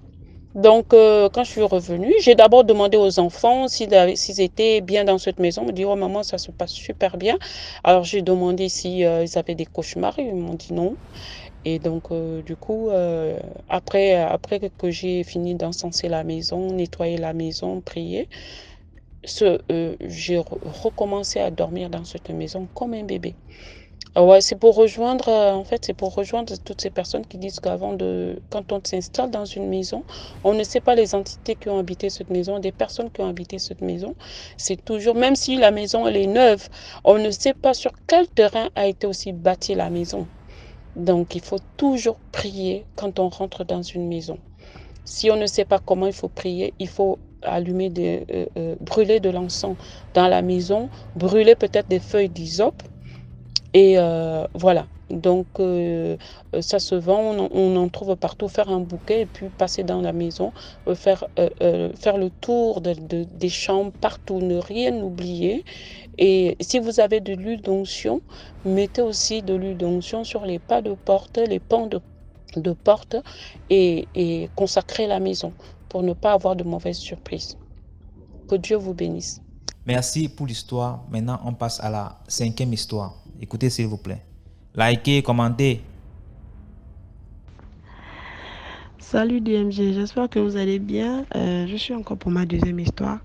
[SPEAKER 5] Donc, quand je suis revenue, j'ai d'abord demandé aux enfants s'ils étaient bien dans cette maison. Ils m'ont dit, oh maman, ça se passe super bien. Alors, j'ai demandé si ils avaient des cauchemars. Ils m'ont dit non. Et donc, du coup, après que j'ai fini d'encenser la maison, nettoyer la maison, prier, j'ai recommencé à dormir dans cette maison comme un bébé. Ouais, c'est pour rejoindre, en fait, c'est pour rejoindre toutes ces personnes qui disent quand on s'installe dans une maison, on ne sait pas les entités qui ont habité cette maison, des personnes qui ont habité cette maison. C'est toujours, même si la maison, elle est neuve, on ne sait pas sur quel terrain a été aussi bâtie la maison. Donc, il faut toujours prier quand on rentre dans une maison. Si on ne sait pas comment il faut prier, il faut brûler de l'encens dans la maison, brûler peut-être des feuilles d'hysope. Et voilà. Donc, ça se vend, on en trouve partout, faire un bouquet et puis passer dans la maison, faire le tour des chambres partout, ne rien oublier. Et si vous avez de l'huile d'onction, mettez aussi de l'huile d'onction sur les pas de porte, les pans de porte et consacrez la maison pour ne pas avoir de mauvaises surprises. Que Dieu vous bénisse.
[SPEAKER 1] Merci pour l'histoire. Maintenant, on passe à la 5e histoire. Écoutez, s'il vous plaît. Likez, commentez.
[SPEAKER 6] Salut DMG, j'espère que vous allez bien. Je suis encore pour ma 2e histoire,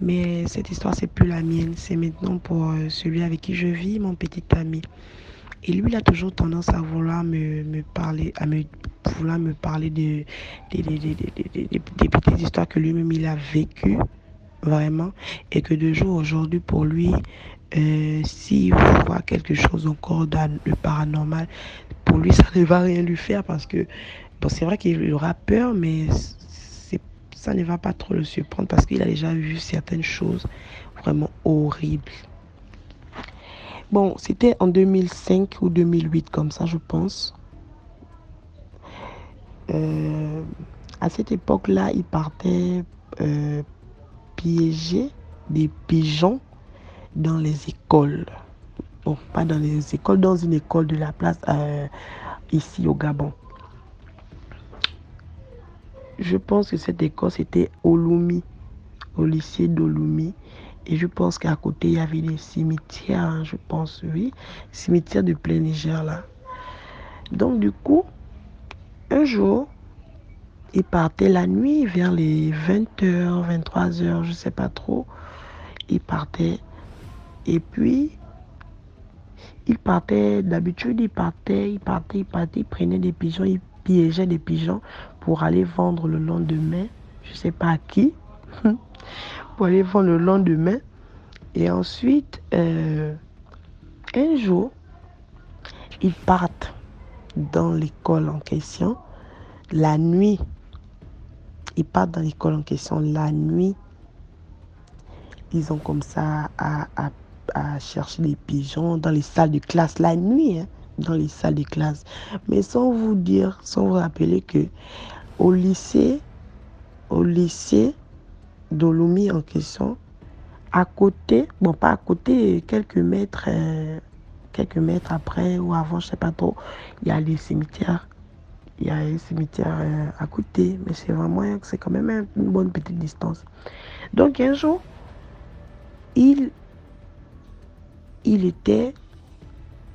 [SPEAKER 6] mais cette histoire, c'est plus la mienne. C'est maintenant pour celui avec qui je vis, mon petit ami. Et lui, il a toujours tendance à vouloir me parler, des petites histoires que lui-même il a vécues, vraiment. Et que de jour aujourd'hui, pour lui, s'il voit quelque chose encore de paranormal, pour lui, ça ne va rien lui faire parce que, bon, c'est vrai qu'il aura peur, mais ça ne va pas trop le surprendre parce qu'il a déjà vu certaines choses vraiment horribles. Bon, c'était en 2005 ou 2008, comme ça, je pense. À cette époque-là, il partait piéger des pigeons dans les écoles. Bon, pas dans les écoles, dans une école de la place ici au Gabon. Je pense que cette école, c'était Oloumi, au lycée d'Oloumi. Et je pense qu'à côté, il y avait des cimetières, hein, je pense, oui. Cimetières de plein Niger, là. Donc, du coup, un jour, il partait la nuit, vers les 20h, 23h, je ne sais pas trop. Il partait. Et puis, d'habitude, il prenait des pigeons, il piégeait des pigeons pour aller vendre le lendemain, je ne sais pas à qui, pour aller vendre le lendemain. Et ensuite, un jour, ils partent dans l'école en question, la nuit. Ils partent dans l'école en question la nuit. Ils ont comme ça à chercher des pigeons dans les salles de classe la nuit, hein, dans les salles de classe. Mais sans vous rappeler que au lycée d'Oloumi en question, à côté, bon pas à côté, quelques mètres après ou avant, je sais pas trop, il y a des cimetières. Il y a un cimetière à côté, mais c'est quand même une bonne petite distance. Donc un jour, il était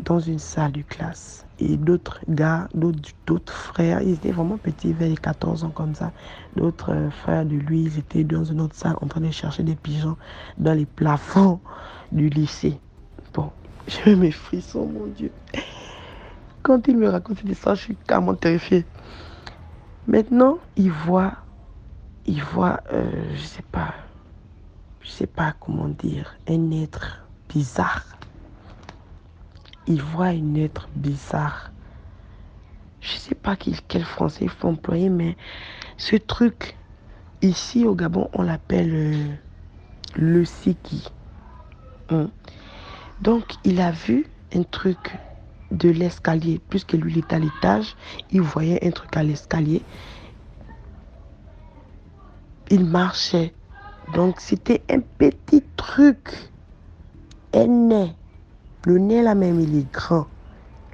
[SPEAKER 6] dans une salle de classe et d'autres gars, d'autres frères, ils étaient vraiment petits, vers les 14 ans comme ça. D'autres frères de lui, ils étaient dans une autre salle en train de chercher des pigeons dans les plafonds du lycée. Bon, j'ai mes frissons, mon Dieu. Quand il me raconte cette histoire, je suis carrément terrifiée. Maintenant, il voit, je sais pas comment dire, un être bizarre. Il voit un être bizarre. Je sais pas quel français il faut employer, mais ce truc, ici au Gabon, on l'appelle le siki. Donc, il a vu un truc de l'escalier, puisque lui, il est à l'étage, il voyait un truc à l'escalier. Il marchait Donc, c'était un petit truc. Un nez. Le nez là même, il est grand.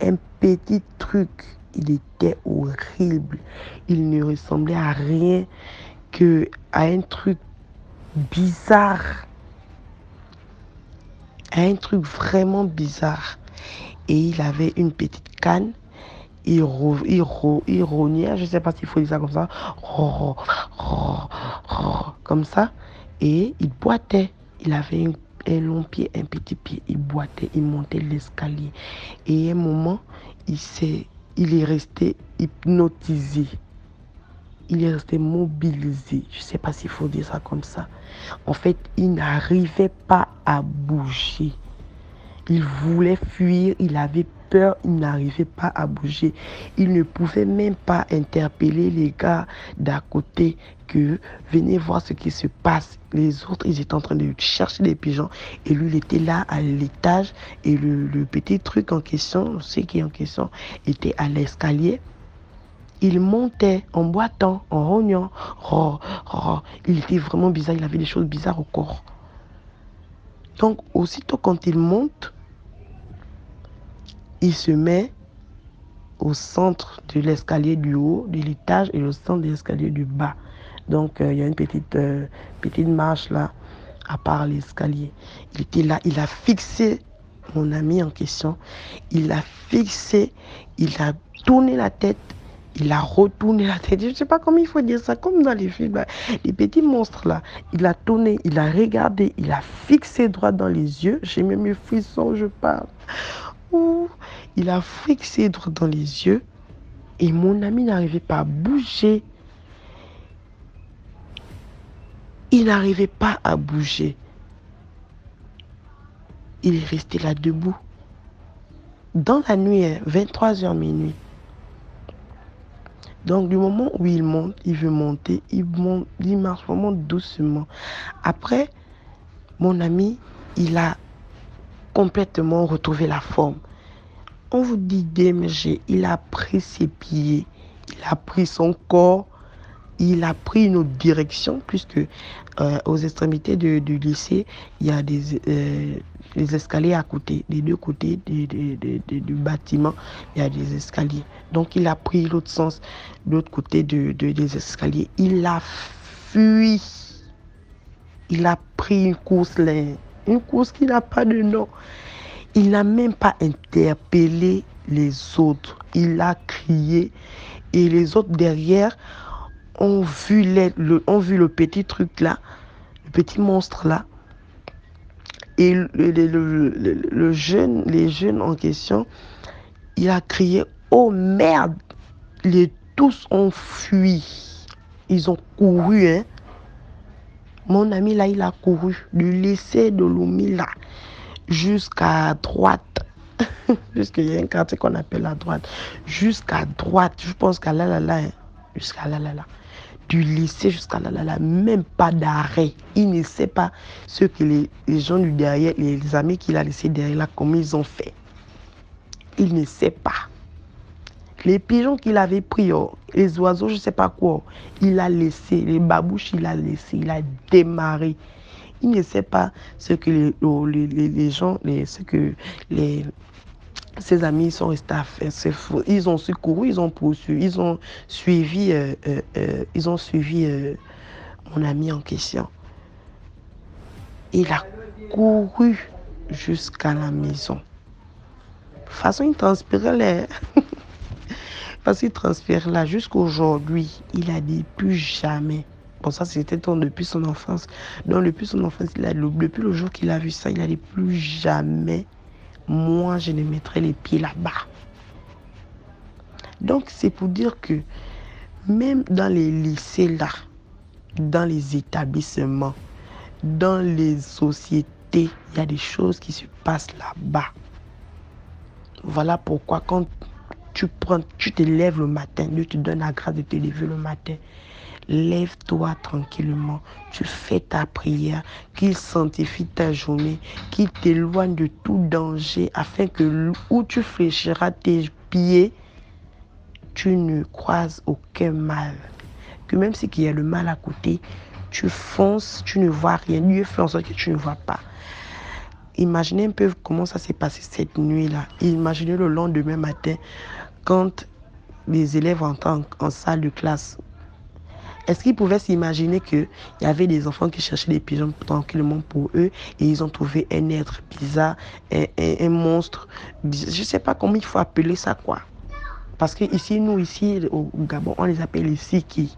[SPEAKER 6] Un petit truc. Il était horrible. Il ne ressemblait à rien que à un truc bizarre. À un truc vraiment bizarre. Et il avait une petite canne. Il rognait, je ne sais pas s'il faut dire ça comme ça. Comme ça. Et il boitait. Il avait un long pied, un petit pied. Il boitait, il montait l'escalier. Et à un moment, il est resté hypnotisé. Il est resté mobilisé. Je ne sais pas s'il faut dire ça comme ça. En fait, il n'arrivait pas à bouger. Il voulait fuir, il avait peur, il n'arrivait pas à bouger. Il ne pouvait même pas interpeller les gars d'à côté que venez voir ce qui se passe. Les autres, ils étaient en train de chercher des pigeons et lui, il était là à l'étage et le petit truc en question, ce qui est en question, était à l'escalier. Il montait en boitant, en rognant. Il était vraiment bizarre, il avait des choses bizarres au corps. Donc, aussitôt quand il monte, il se met au centre de l'escalier du haut de l'étage et au centre de l'escalier du bas. Donc, il y a une petite marche là, à part l'escalier. Il était là, il a fixé mon ami en question. Il a fixé, il a tourné la tête. Il a retourné la tête. Je ne sais pas comment il faut dire ça. Comme dans les films, là, les petits monstres là. Il a tourné, il a regardé, il a fixé droit dans les yeux. J'ai même eu frisson, je parle. Ouh, il a fixé droit dans les yeux. Et mon ami n'arrivait pas à bouger. Il n'arrivait pas à bouger. Il est resté là debout. Dans la nuit, 23h minuit. Donc, du moment où il monte, il veut monter, il marche vraiment doucement. Après, mon ami, il a complètement retrouvé la forme. On vous dit DMG, il a pris ses pieds, il a pris son corps, il a pris une autre direction, puisque aux extrémités du lycée, il y a des escaliers à côté, des deux côtés du bâtiment, il y a des escaliers. Donc il a pris l'autre sens, l'autre côté des escaliers. Il a fui. Il a pris une course là, une course qui n'a pas de nom. Il n'a même pas interpellé les autres. Il a crié et les autres derrière ont vu le petit truc là, le petit monstre là. Et les jeunes en question, il a crié « Oh merde !» Tous ont fui. Ils ont couru. Hein. Mon ami là, il a couru du lycée de Lomé là jusqu'à droite. Puisqu'il y a un quartier qu'on appelle à droite. Jusqu'à droite. Je pense qu'à là. Hein. Jusqu'à là. Du lycée jusqu'à là, même pas d'arrêt. Il ne sait pas ce que les gens du derrière, les amis qu'il a laissés derrière là, comment ils ont fait. Il ne sait pas. Les pigeons qu'il avait pris, les oiseaux, je ne sais pas quoi, il a laissé, les babouches, il a laissé, il a démarré. Il ne sait pas ce que les gens, ses amis sont restés à faire. Ils ont secouru, ils ont poursuivi, ils ont suivi mon ami en question. Il a couru jusqu'à la maison. De toute façon, il transpirait là. Parce qu'il transpire là jusqu'aujourd'hui. Il a dit plus jamais. Bon, ça, c'était depuis son enfance. Donc, depuis son enfance, depuis le jour qu'il a vu ça, il a dit plus jamais. Moi, je ne mettrai les pieds là-bas. Donc, c'est pour dire que même dans les lycées là, dans les établissements, dans les sociétés, il y a des choses qui se passent là-bas. Voilà pourquoi quand tu te lèves le matin, Dieu te donne la grâce de te lever le matin. Lève-toi tranquillement, tu fais ta prière, qu'il sanctifie ta journée, qu'il t'éloigne de tout danger, afin que où tu fléchiras tes pieds, tu ne croises aucun mal. Que même si il y a le mal à côté, tu fonces, tu ne vois rien. Dieu fait en sorte que tu ne vois pas. Imaginez un peu comment ça s'est passé cette nuit-là. Imaginez le lendemain matin, quand les élèves entrent en salle de classe. Est-ce qu'ils pouvaient s'imaginer qu'il y avait des enfants qui cherchaient des pigeons tranquillement pour eux et ils ont trouvé un être bizarre, un monstre. Je ne sais pas comment il faut appeler ça, quoi. Parce que ici, nous, ici, au Gabon, on les appelle les siki.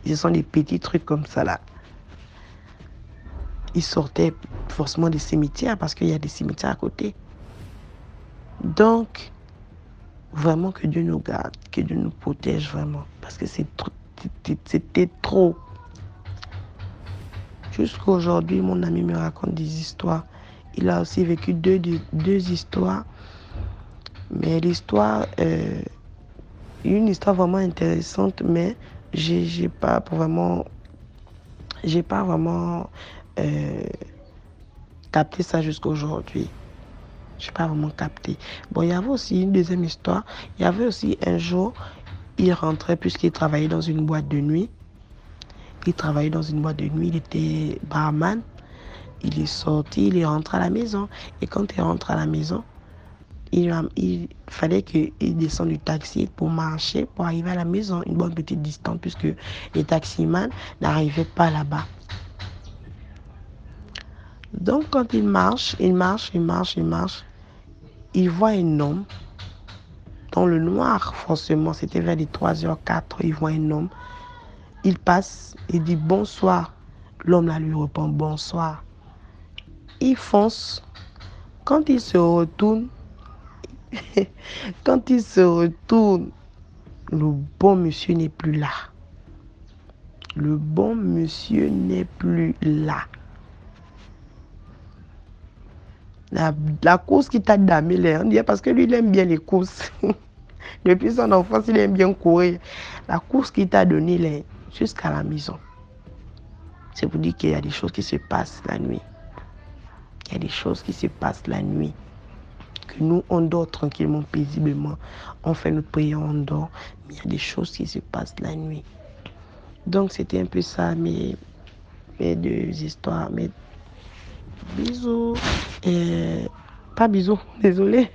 [SPEAKER 6] Ce sont des petits trucs comme ça, là. Ils sortaient forcément des cimetières parce qu'il y a des cimetières à côté. Donc, vraiment que Dieu nous garde, que Dieu nous protège vraiment. Parce que c'était trop. Jusqu'à aujourd'hui, mon ami me raconte des histoires. Il a aussi vécu deux histoires. Mais l'histoire, une histoire vraiment intéressante, mais j'ai pas vraiment capté ça jusqu'à aujourd'hui. J'ai pas vraiment capté. Bon, il y avait aussi une deuxième histoire. Il y avait aussi un jour, il rentrait puisqu'il travaillait dans une boîte de nuit. Il travaillait dans une boîte de nuit, il était barman. Il est sorti, il est rentré à la maison. Et quand il rentre à la maison, il fallait qu'il descende du taxi pour marcher, pour arriver à la maison, une bonne petite distance, puisque les taximans n'arrivaient pas là-bas. Donc quand il marche, il voit un homme dans le noir, forcément, c'était vers les 3h, 4h, il voit un homme. Il passe, il dit bonsoir. L'homme là lui répond bonsoir. Il fonce. Quand il se retourne, le bon monsieur n'est plus là. Le bon monsieur n'est plus là. La course qui t'a damé l'air, on dit parce que lui, il aime bien les courses. Depuis son enfance, il aime bien courir. La course qu'il t'a donnée, il est jusqu'à la maison. C'est pour dire qu'il y a des choses qui se passent la nuit. Il y a des choses qui se passent la nuit. Que nous, on dort tranquillement, paisiblement. On fait notre prière, on dort. Mais il y a des choses qui se passent la nuit. Donc, c'était un peu ça, mes deux histoires. Mes bisous. Pas bisous, désolé.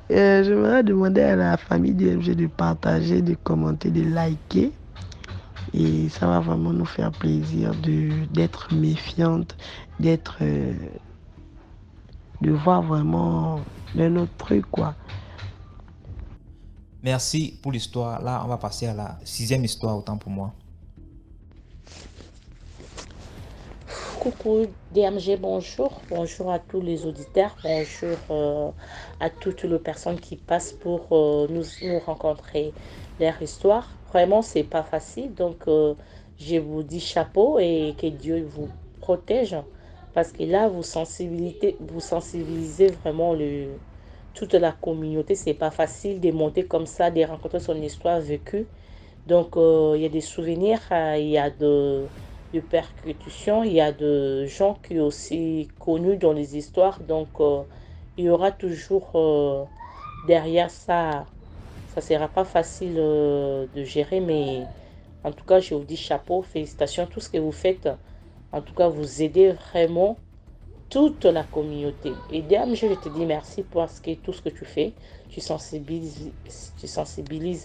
[SPEAKER 6] J'aimerais demander à la famille DMG de partager, de commenter, de liker. Et ça va vraiment nous faire plaisir d'être méfiante, de voir vraiment un autre truc, quoi.
[SPEAKER 1] Merci pour l'histoire. Là, on va passer à la 6e histoire, autant pour moi.
[SPEAKER 7] Coucou DMG, bonjour. Bonjour à tous les auditeurs. Bonjour à toutes les personnes qui passent pour nous rencontrer leur histoire. Vraiment, c'est pas facile. Donc, je vous dis chapeau et que Dieu vous protège. Parce que là, vous sensibilisez vraiment toute la communauté. C'est pas facile de monter comme ça, de rencontrer son histoire vécue. Donc, il y a des souvenirs, il y a de percussions, il y a de gens qui sont aussi connus dans les histoires. Donc, il y aura toujours derrière ça, ça sera pas facile de gérer, mais en tout cas, je vous dis chapeau, félicitations, tout ce que vous faites. En tout cas, vous aidez vraiment toute la communauté. Et Dame, je te dis merci pour tout ce que tu fais. Tu sensibilises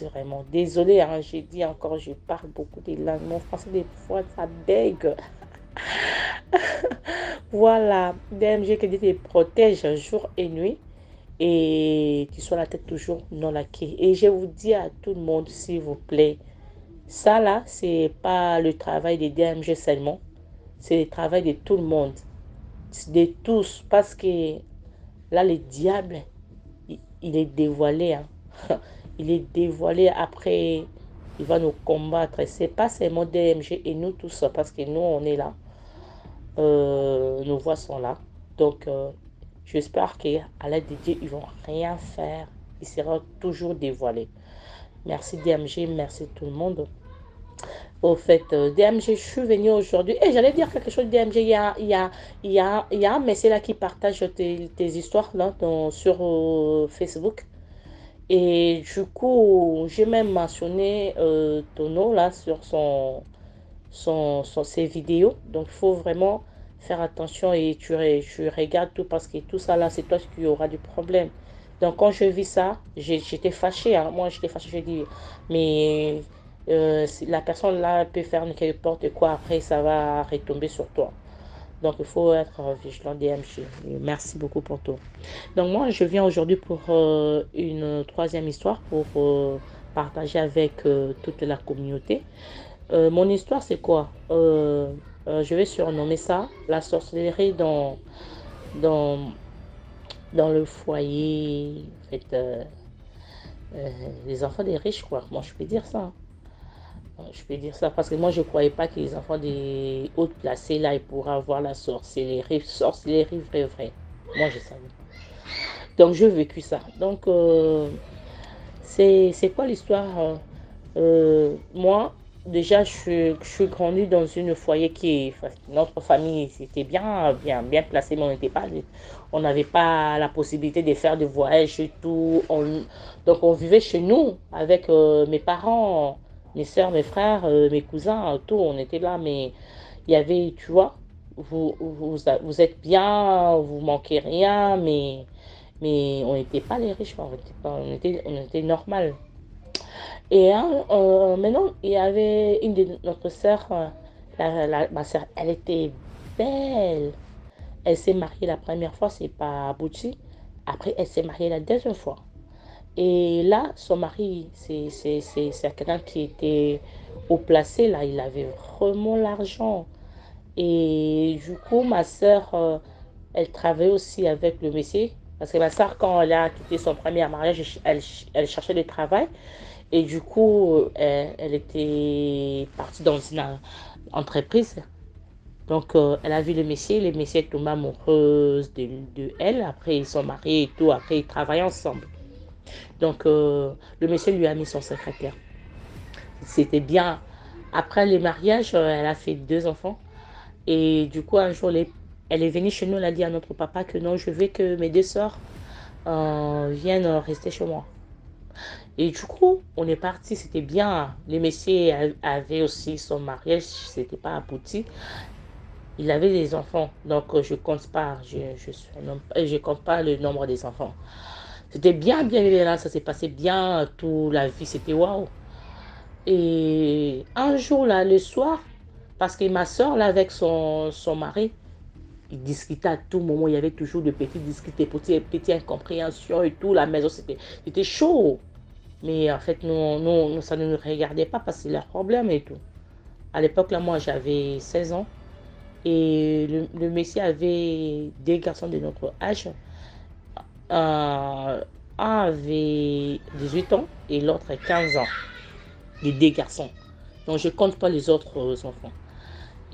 [SPEAKER 7] vraiment. Désolée, hein, j'ai dit encore, je parle beaucoup des langues. Mon français, des fois, ça bègue. Voilà. DMG, que Dieu te protège jour et nuit. Et tu sois la tête toujours non laquée. Et je vous dis à tout le monde, s'il vous plaît, ça là, c'est pas le travail des DMG seulement. C'est le travail de tout le monde. De tous, parce que là le diable il est dévoilé, hein. Il est dévoilé, après il va nous combattre. C'est pas seulement DMG et nous tous, parce que nous on est là, nos voix sont là. Donc j'espère qu'à l'aide de Dieu ils vont rien faire, il sera toujours dévoilé. Merci DMG, merci tout le monde. Au fait, DMG, je suis venue aujourd'hui. Et j'allais dire quelque chose, DMG. Il y a un message là qui partage tes histoires là, sur Facebook. Et du coup, j'ai même mentionné ton nom là sur ses vidéos. Donc, il faut vraiment faire attention et tu regardes tout parce que tout ça là, c'est toi qui auras du problème. Donc, quand je vis ça, j'étais fâchée, hein. Moi, j'étais fâchée. Je dis, mais la personne là peut faire n'importe quoi. Après, ça va retomber sur toi. Donc, il faut être vigilant DMG. Et merci beaucoup pour tout. Donc, moi, je viens aujourd'hui pour une troisième histoire pour partager avec toute la communauté. Mon histoire, c'est quoi? Je vais surnommer ça la sorcellerie dans, dans le foyer. En fait, les enfants des riches, quoi. Moi, je peux dire ça. Je peux dire ça parce que moi, je ne croyais pas que les enfants des hautes placés, là, ils pourraient avoir la sorcellerie vraie, vraie. Moi, je savais. Donc, j'ai vécu ça. Donc, c'est quoi l'histoire? Moi, déjà, je suis grandie dans une foyer notre famille, c'était bien placé, mais on n'avait pas la possibilité de faire des voyages et tout. Donc, on vivait chez nous avec mes parents, mes soeurs, mes frères, mes cousins, tout. On était là, mais il y avait, tu vois, vous êtes bien, vous manquez rien, mais on n'était pas les riches, on était normal. Et maintenant, il y avait une de notre sœur, ma sœur, elle était belle. Elle s'est mariée la première fois, c'est pas abouti. Après, elle s'est mariée la deuxième fois. Et là, son mari, c'est quelqu'un qui était haut placé, là, il avait vraiment l'argent. Et du coup, ma sœur, elle travaillait aussi avec le monsieur. Parce que ma sœur, quand elle a quitté son premier mariage, elle cherchait du travail. Et du coup, elle était partie dans une entreprise. Donc, elle a vu le monsieur est tombé amoureuse de elle. Après, ils sont mariés et tout. Après, ils travaillent ensemble. Donc, le monsieur lui a mis son secrétaire. C'était bien. Après le mariage, elle a fait 2 enfants. Et du coup, un jour, elle est venue chez nous. Elle a dit à notre papa que non, je veux que mes 2 sœurs viennent rester chez moi. Et du coup, on est parti, c'était bien. Le monsieur avait aussi son mariage, c'était pas abouti. Il avait des enfants, donc je compte pas, je compte pas le nombre des enfants. C'était bien là, ça s'est passé bien, toute la vie, c'était waouh. Et un jour là, le soir, parce que ma soeur là avec son mari, ils discutaient à tout moment, il y avait toujours de petits disputes, des petites incompréhensions et tout, la maison c'était chaud. Mais en fait, ça ne nous regardait pas parce que c'est leur problème et tout. À l'époque, là, moi, j'avais 16 ans et le monsieur avait 2 garçons de notre âge. Un avait 18 ans et l'autre 15 ans. Les 2 garçons. Donc, je ne compte pas les autres enfants.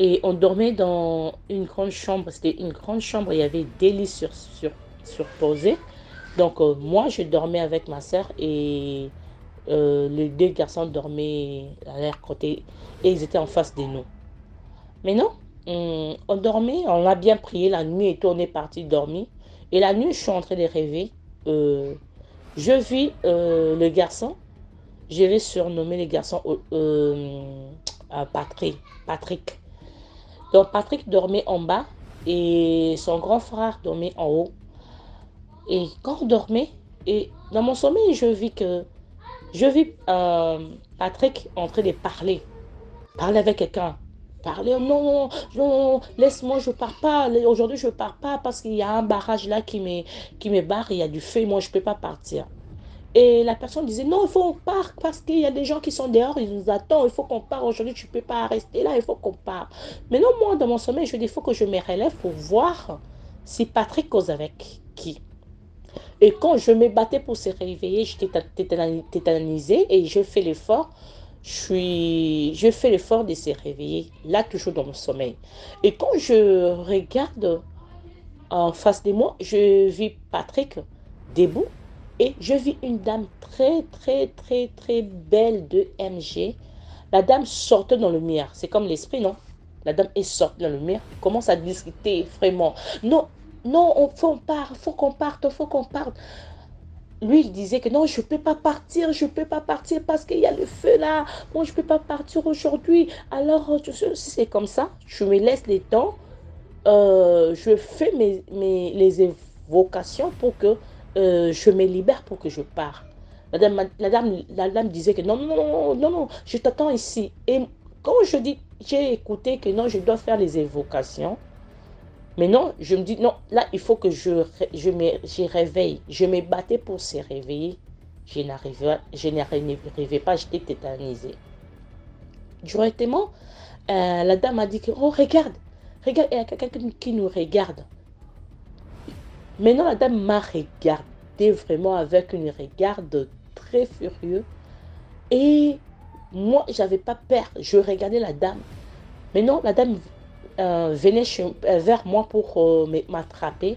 [SPEAKER 7] Et on dormait dans une grande chambre. C'était une grande chambre. Il y des lits surposés. Donc, moi, je dormais avec ma soeur et les 2 garçons dormaient à leur côté et ils étaient en face de nous. Mais non, on dormait, on a bien prié la nuit et tout, on est parti dormir. Et la nuit, je suis en train de rêver. Je vis le garçon, je vais surnommer les garçons Patrick. Donc Patrick dormait en bas et son grand frère dormait en haut. Et quand on dormait, et dans mon sommeil, je vis Patrick en train de parler avec quelqu'un. Parler, non, non, laisse-moi, je pars pas. Aujourd'hui, je pars pas parce qu'il y a un barrage là qui me barre, il y a du feu, moi, je peux pas partir. Et la personne disait, non, il faut qu'on parte parce qu'il y a des gens qui sont dehors, ils nous attendent, il faut qu'on parte. Aujourd'hui, tu peux pas rester là, il faut qu'on parte. Mais non, moi, dans mon sommeil, je dis, il faut que je me relève pour voir si Patrick cause avec qui. Et quand je me battais pour se réveiller, j'étais tétanisée et je fais l'effort. Je fais l'effort de se réveiller, là toujours dans mon sommeil. Et quand je regarde en face de moi, je vis Patrick debout et je vis une dame très très très très belle de MG. La dame sortait dans le mur, c'est comme l'esprit, non? La dame est sortie dans le mur, commence à discuter vraiment. Non, non, faut qu'on parte, faut qu'on parte. lui, il disait que non, je ne peux pas partir, je ne peux pas partir parce qu'il y a le feu là. Moi, je ne peux pas partir aujourd'hui. Alors, si c'est comme ça, je me laisse le temps. Je fais les évocations pour que je me libère pour que je parte. La dame disait que non, non, non, non, non, je t'attends ici. Et quand je dis, j'ai écouté que non, je dois faire les évocations, mais non, je me dis non, là, il faut que je réveille. Je me battais pour se réveiller. Je n'arrivais pas, j'étais tétanisée. Directement, la dame a dit que, oh, regarde, regarde, il y a quelqu'un qui nous regarde. Maintenant, la dame m'a regardé vraiment avec un regard très furieux. Et moi, j'avais pas peur. Je regardais la dame. Maintenant, la dame venait vers moi pour m'attraper.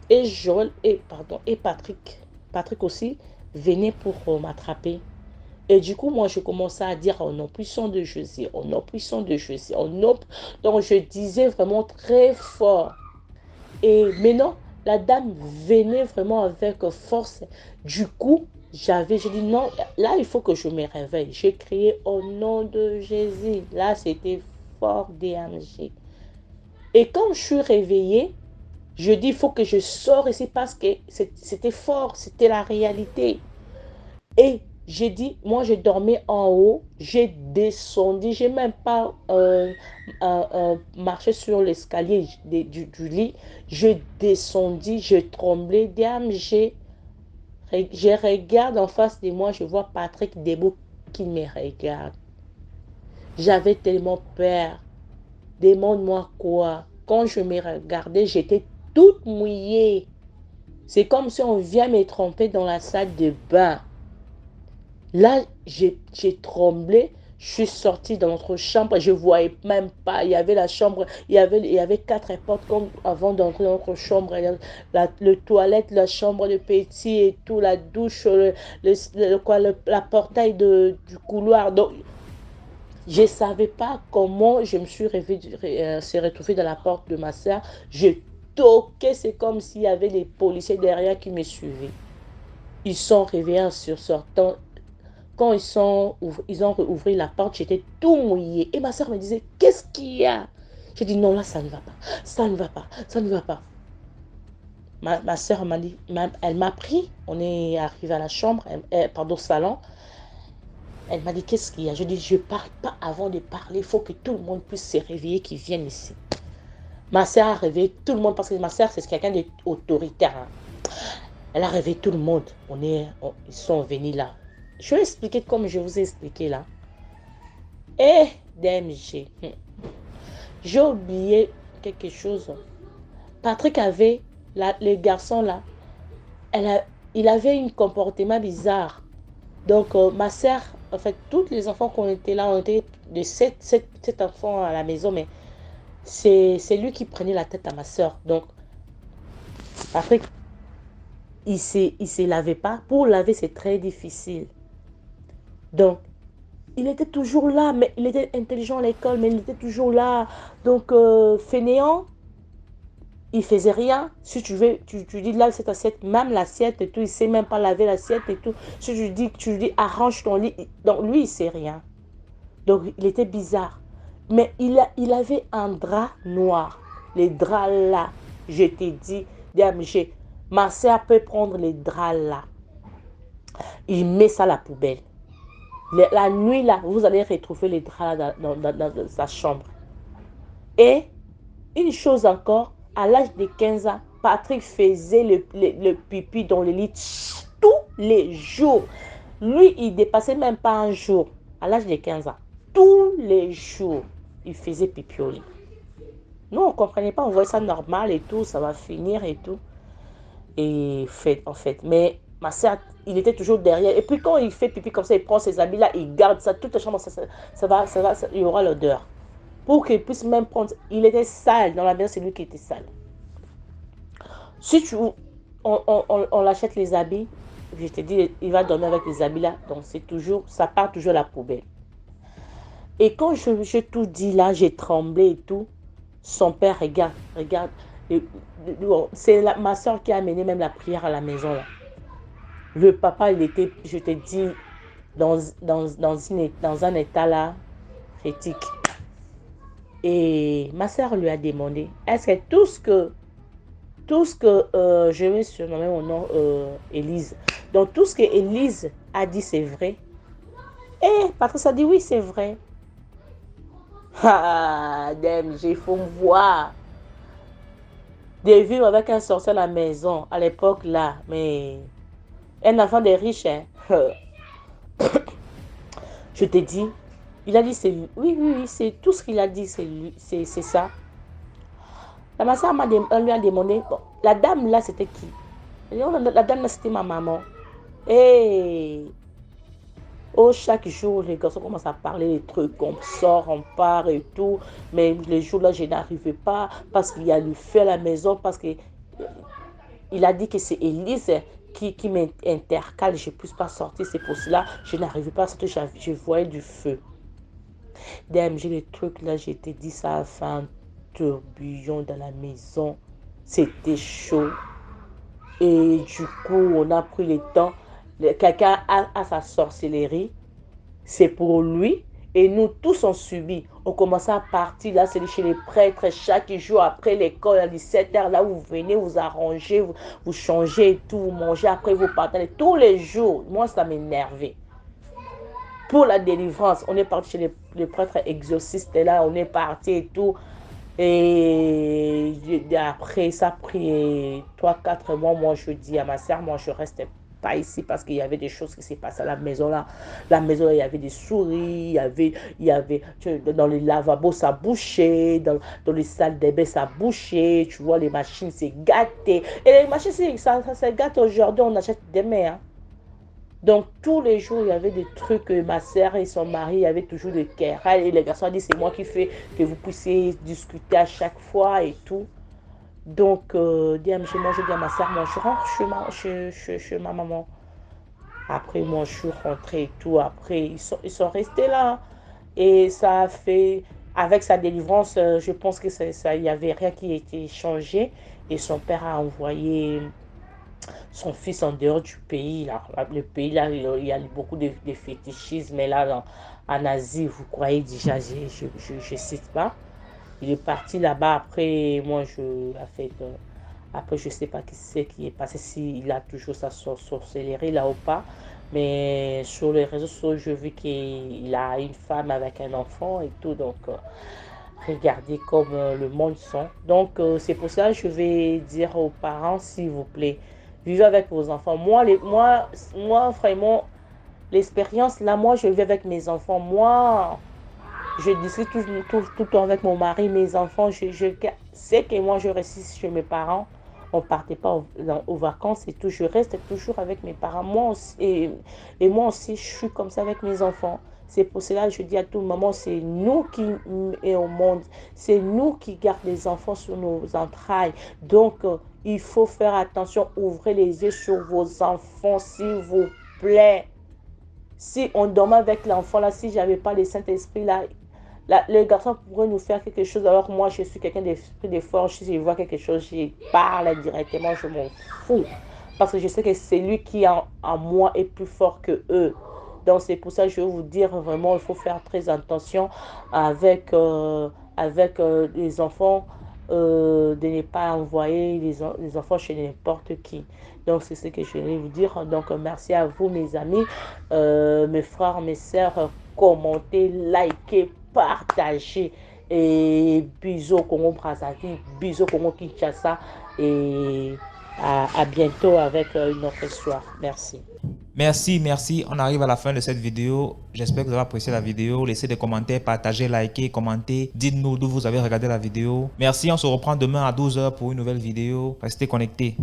[SPEAKER 7] Et Joël, et Patrick aussi, venait pour m'attraper. Et du coup, moi, je commençais à dire au nom puissant de Jésus, au nom puissant de Jésus, au nom. Donc, je disais vraiment très fort. Et maintenant, la dame venait vraiment avec force. Du coup, j'ai dit non, là, il faut que je me réveille. J'ai crié au nom de Jésus. Là, c'était fort DMG. Et quand je suis réveillée, je dis, il faut que je sors ici parce que c'était fort, c'était la réalité. Et j'ai dit, moi je dormais en haut, j'ai descendu, j'ai même pas marché sur l'escalier du lit, je descendis, je tremblais, dame, je regarde en face de moi, je vois Patrick debout qui me regarde. J'avais tellement peur. Demande-moi quoi. Quand je me regardais, j'étais toute mouillée. C'est comme si on vient me tromper dans la salle de bain. Là, j'ai tremblé. Je suis sortie dans notre chambre. Je ne voyais même pas. Il y avait la chambre. Il y avait 4 portes comme avant d'entrer dans notre chambre. Le toilette, la chambre de petit et tout, la douche, la portail du couloir. Donc, je ne savais pas comment je me suis retrouvée dans la porte de ma soeur. Je toquais. C'est comme s'il y avait les policiers derrière qui me suivaient. Ils sont réveillés en sursortant. Quand ils ont ouvert la porte, j'étais tout mouillée. Et ma soeur me disait, qu'est-ce qu'il y a? J'ai dit, non, là, ça ne va pas. Ça ne va pas. Ça ne va pas. Ma soeur m'a dit, elle m'a pris. On est arrivé à la chambre, au salon. Elle m'a dit, qu'est-ce qu'il y a? Je dis, je ne parle pas avant de parler. Il faut que tout le monde puisse se réveiller, qu'ils viennent ici. Ma soeur a réveillé tout le monde parce que ma soeur, c'est quelqu'un d'autoritaire. Hein. Elle a réveillé tout le monde. Ils sont venus là. Je vais expliquer comme je vous ai expliqué là. Et DMG. J'ai oublié quelque chose. Patrick avait, le garçon là, il avait un comportement bizarre. Donc ma soeur, en fait, tous les enfants qu'on était là, on était de 7 enfants à la maison, mais c'est lui qui prenait la tête à ma soeur. Donc, Patrick, il ne se lavait pas. Pour laver, c'est très difficile. Donc, il était toujours là, mais il était intelligent à l'école, mais il était toujours là. Donc, fainéant, il faisait rien. Si tu veux, tu dis lave cette assiette, même l'assiette et tout, il ne sait même pas laver l'assiette et tout. Si tu lui dis arrange ton lit, donc lui, il ne sait rien. Donc, il était bizarre. Mais il avait un drap noir. Les draps là, je t'ai dit, DMG, ma soeur peut prendre les draps là. Il met ça à la poubelle. La nuit, là, vous allez retrouver les draps là dans sa chambre. Et une chose encore, à l'âge de 15 ans, Patrick faisait le pipi dans le lit tous les jours. Lui, il ne dépassait même pas un jour. À l'âge de 15 ans, tous les jours, il faisait pipi au lit. Nous, on ne comprenait pas, on voyait ça normal et tout, ça va finir et tout. Et en fait, mais ma soeur, il était toujours derrière. Et puis quand il fait pipi comme ça, il prend ses habits là, il garde ça, toute la chambre, il y aura l'odeur. Pour qu'il puisse même prendre, il était sale, dans la maison, c'est lui qui était sale. Si on l'achète les habits, je te dis, il va dormir avec les habits là, donc ça part toujours à la poubelle. Et quand je tout dit là, j'ai tremblé et tout, son père regarde. C'est ma soeur qui a amené même la prière à la maison là. Le papa, il était, je te dis, dans un état là, critique. Et ma soeur lui a demandé, est-ce que tout ce que je vais surnommer mon nom Élise. Donc tout ce que Élise a dit, c'est vrai. Et Patrice a dit oui, c'est vrai. Ah, DMG, il faut me voir. De vivre avec un sorcier à la maison, à l'époque là, mais un enfant des riches, hein. Je te dis, il a dit c'est lui. Oui, oui, oui, c'est tout ce qu'il a dit, c'est lui, c'est ça. La ma soeur lui a demandé, bon, la dame là, c'était qui? La dame là, c'était ma maman. Et oh, chaque jour, les garçons commencent à parler des trucs, on sort, on part et tout. Mais les jours là, je n'arrivais pas parce qu'il y a le feu à la maison, parce que il a dit que c'est Élise qui m'intercale, je ne puisse pas sortir. C'est pour cela que je n'arrivais pas à sortir, je voyais du feu. DMG, les trucs là, j'ai été dit, ça a fait un tourbillon dans la maison. C'était chaud. Et du coup, on a pris le temps. Quelqu'un a sa sorcellerie. C'est pour lui. Et nous tous on subit. On commençait à partir là, c'est chez les prêtres. Chaque jour après l'école, à 17h, là vous venez, vous arrangez, vous changez et tout, vous mangez, après vous partez. Tous les jours, moi ça m'énervait. Pour la délivrance, on est parti chez les prêtres exorcistes. Et là, on est parti et tout. Et après, ça a pris 3-4 mois. Moi, je dis à ma soeur, moi, je reste pas ici parce qu'il y avait des choses qui s'est passées à la maison là. La maison, il y avait des souris, il y avait dans les lavabos, ça bouchait, dans les salles de bain, ça bouchait. Tu vois, les machines, c'est gâté. Et les machines, ça se gâte aujourd'hui, on achète demain. Hein. Donc, tous les jours, il y avait des trucs. Ma soeur et son mari, il y avait toujours des querelles. Et les garçons ont dit, c'est moi qui fais que vous puissiez discuter à chaque fois et tout. Donc, moi, je dis à ma soeur, moi, je rentre chez ma maman. Après, moi, je suis rentrée et tout. Après, ils sont restés là. Et ça a fait, avec sa délivrance, je pense que il n'y avait rien qui a été changé. Et son père a envoyé son fils en dehors du pays. Là. Le pays, là, il y a beaucoup de fétichisme. Mais là, en Asie, vous croyez déjà, je ne sais pas. Il est parti là-bas. Après, moi, après, je ne sais pas qui c'est qui est passé, s'il a toujours sa sorcellerie là ou pas. Mais sur les réseaux sociaux, je vu qu'il a une femme avec un enfant et tout. Donc, regardez comme le monde sont. Donc, c'est pour ça que je vais dire aux parents, s'il vous plaît, vivez avec vos enfants. Moi vraiment, l'expérience, là, moi, je vis avec mes enfants. Moi, je discute tout le temps avec mon mari, mes enfants. Je sais que moi, je reste chez mes parents. On ne partait pas aux vacances et tout. Je reste toujours avec mes parents. Moi aussi, et moi aussi, je suis comme ça avec mes enfants. C'est pour cela que je dis à tout moment, c'est nous qui sommes au monde. C'est nous qui gardons les enfants sur nos entrailles. Donc, il faut faire attention. Ouvrez les yeux sur vos enfants, s'il vous plaît. Si on dormait avec l'enfant, là, si je n'avais pas le Saint-Esprit, là, le garçon pourrait nous faire quelque chose. Alors moi, je suis quelqu'un d'esprit de force. Si je vois quelque chose, je parle directement, je m'en fous. Parce que je sais que c'est lui qui en moi est plus fort que eux. Donc c'est pour ça que je vais vous dire vraiment, il faut faire très attention avec les enfants, de ne pas envoyer les enfants chez n'importe qui. Donc c'est ce que je vais vous dire. Donc merci à vous mes amis, mes frères, mes sœurs, commentez, likez, partagez. Et bisous Congo Brazzaville, bisous Congo Kinshasa et à bientôt avec une autre histoire. Merci.
[SPEAKER 1] Merci. On arrive à la fin de cette vidéo. J'espère que vous avez apprécié la vidéo. Laissez des commentaires, partagez, likez, commentez. Dites-nous d'où vous avez regardé la vidéo. Merci, on se reprend demain à 12h pour une nouvelle vidéo. Restez connectés.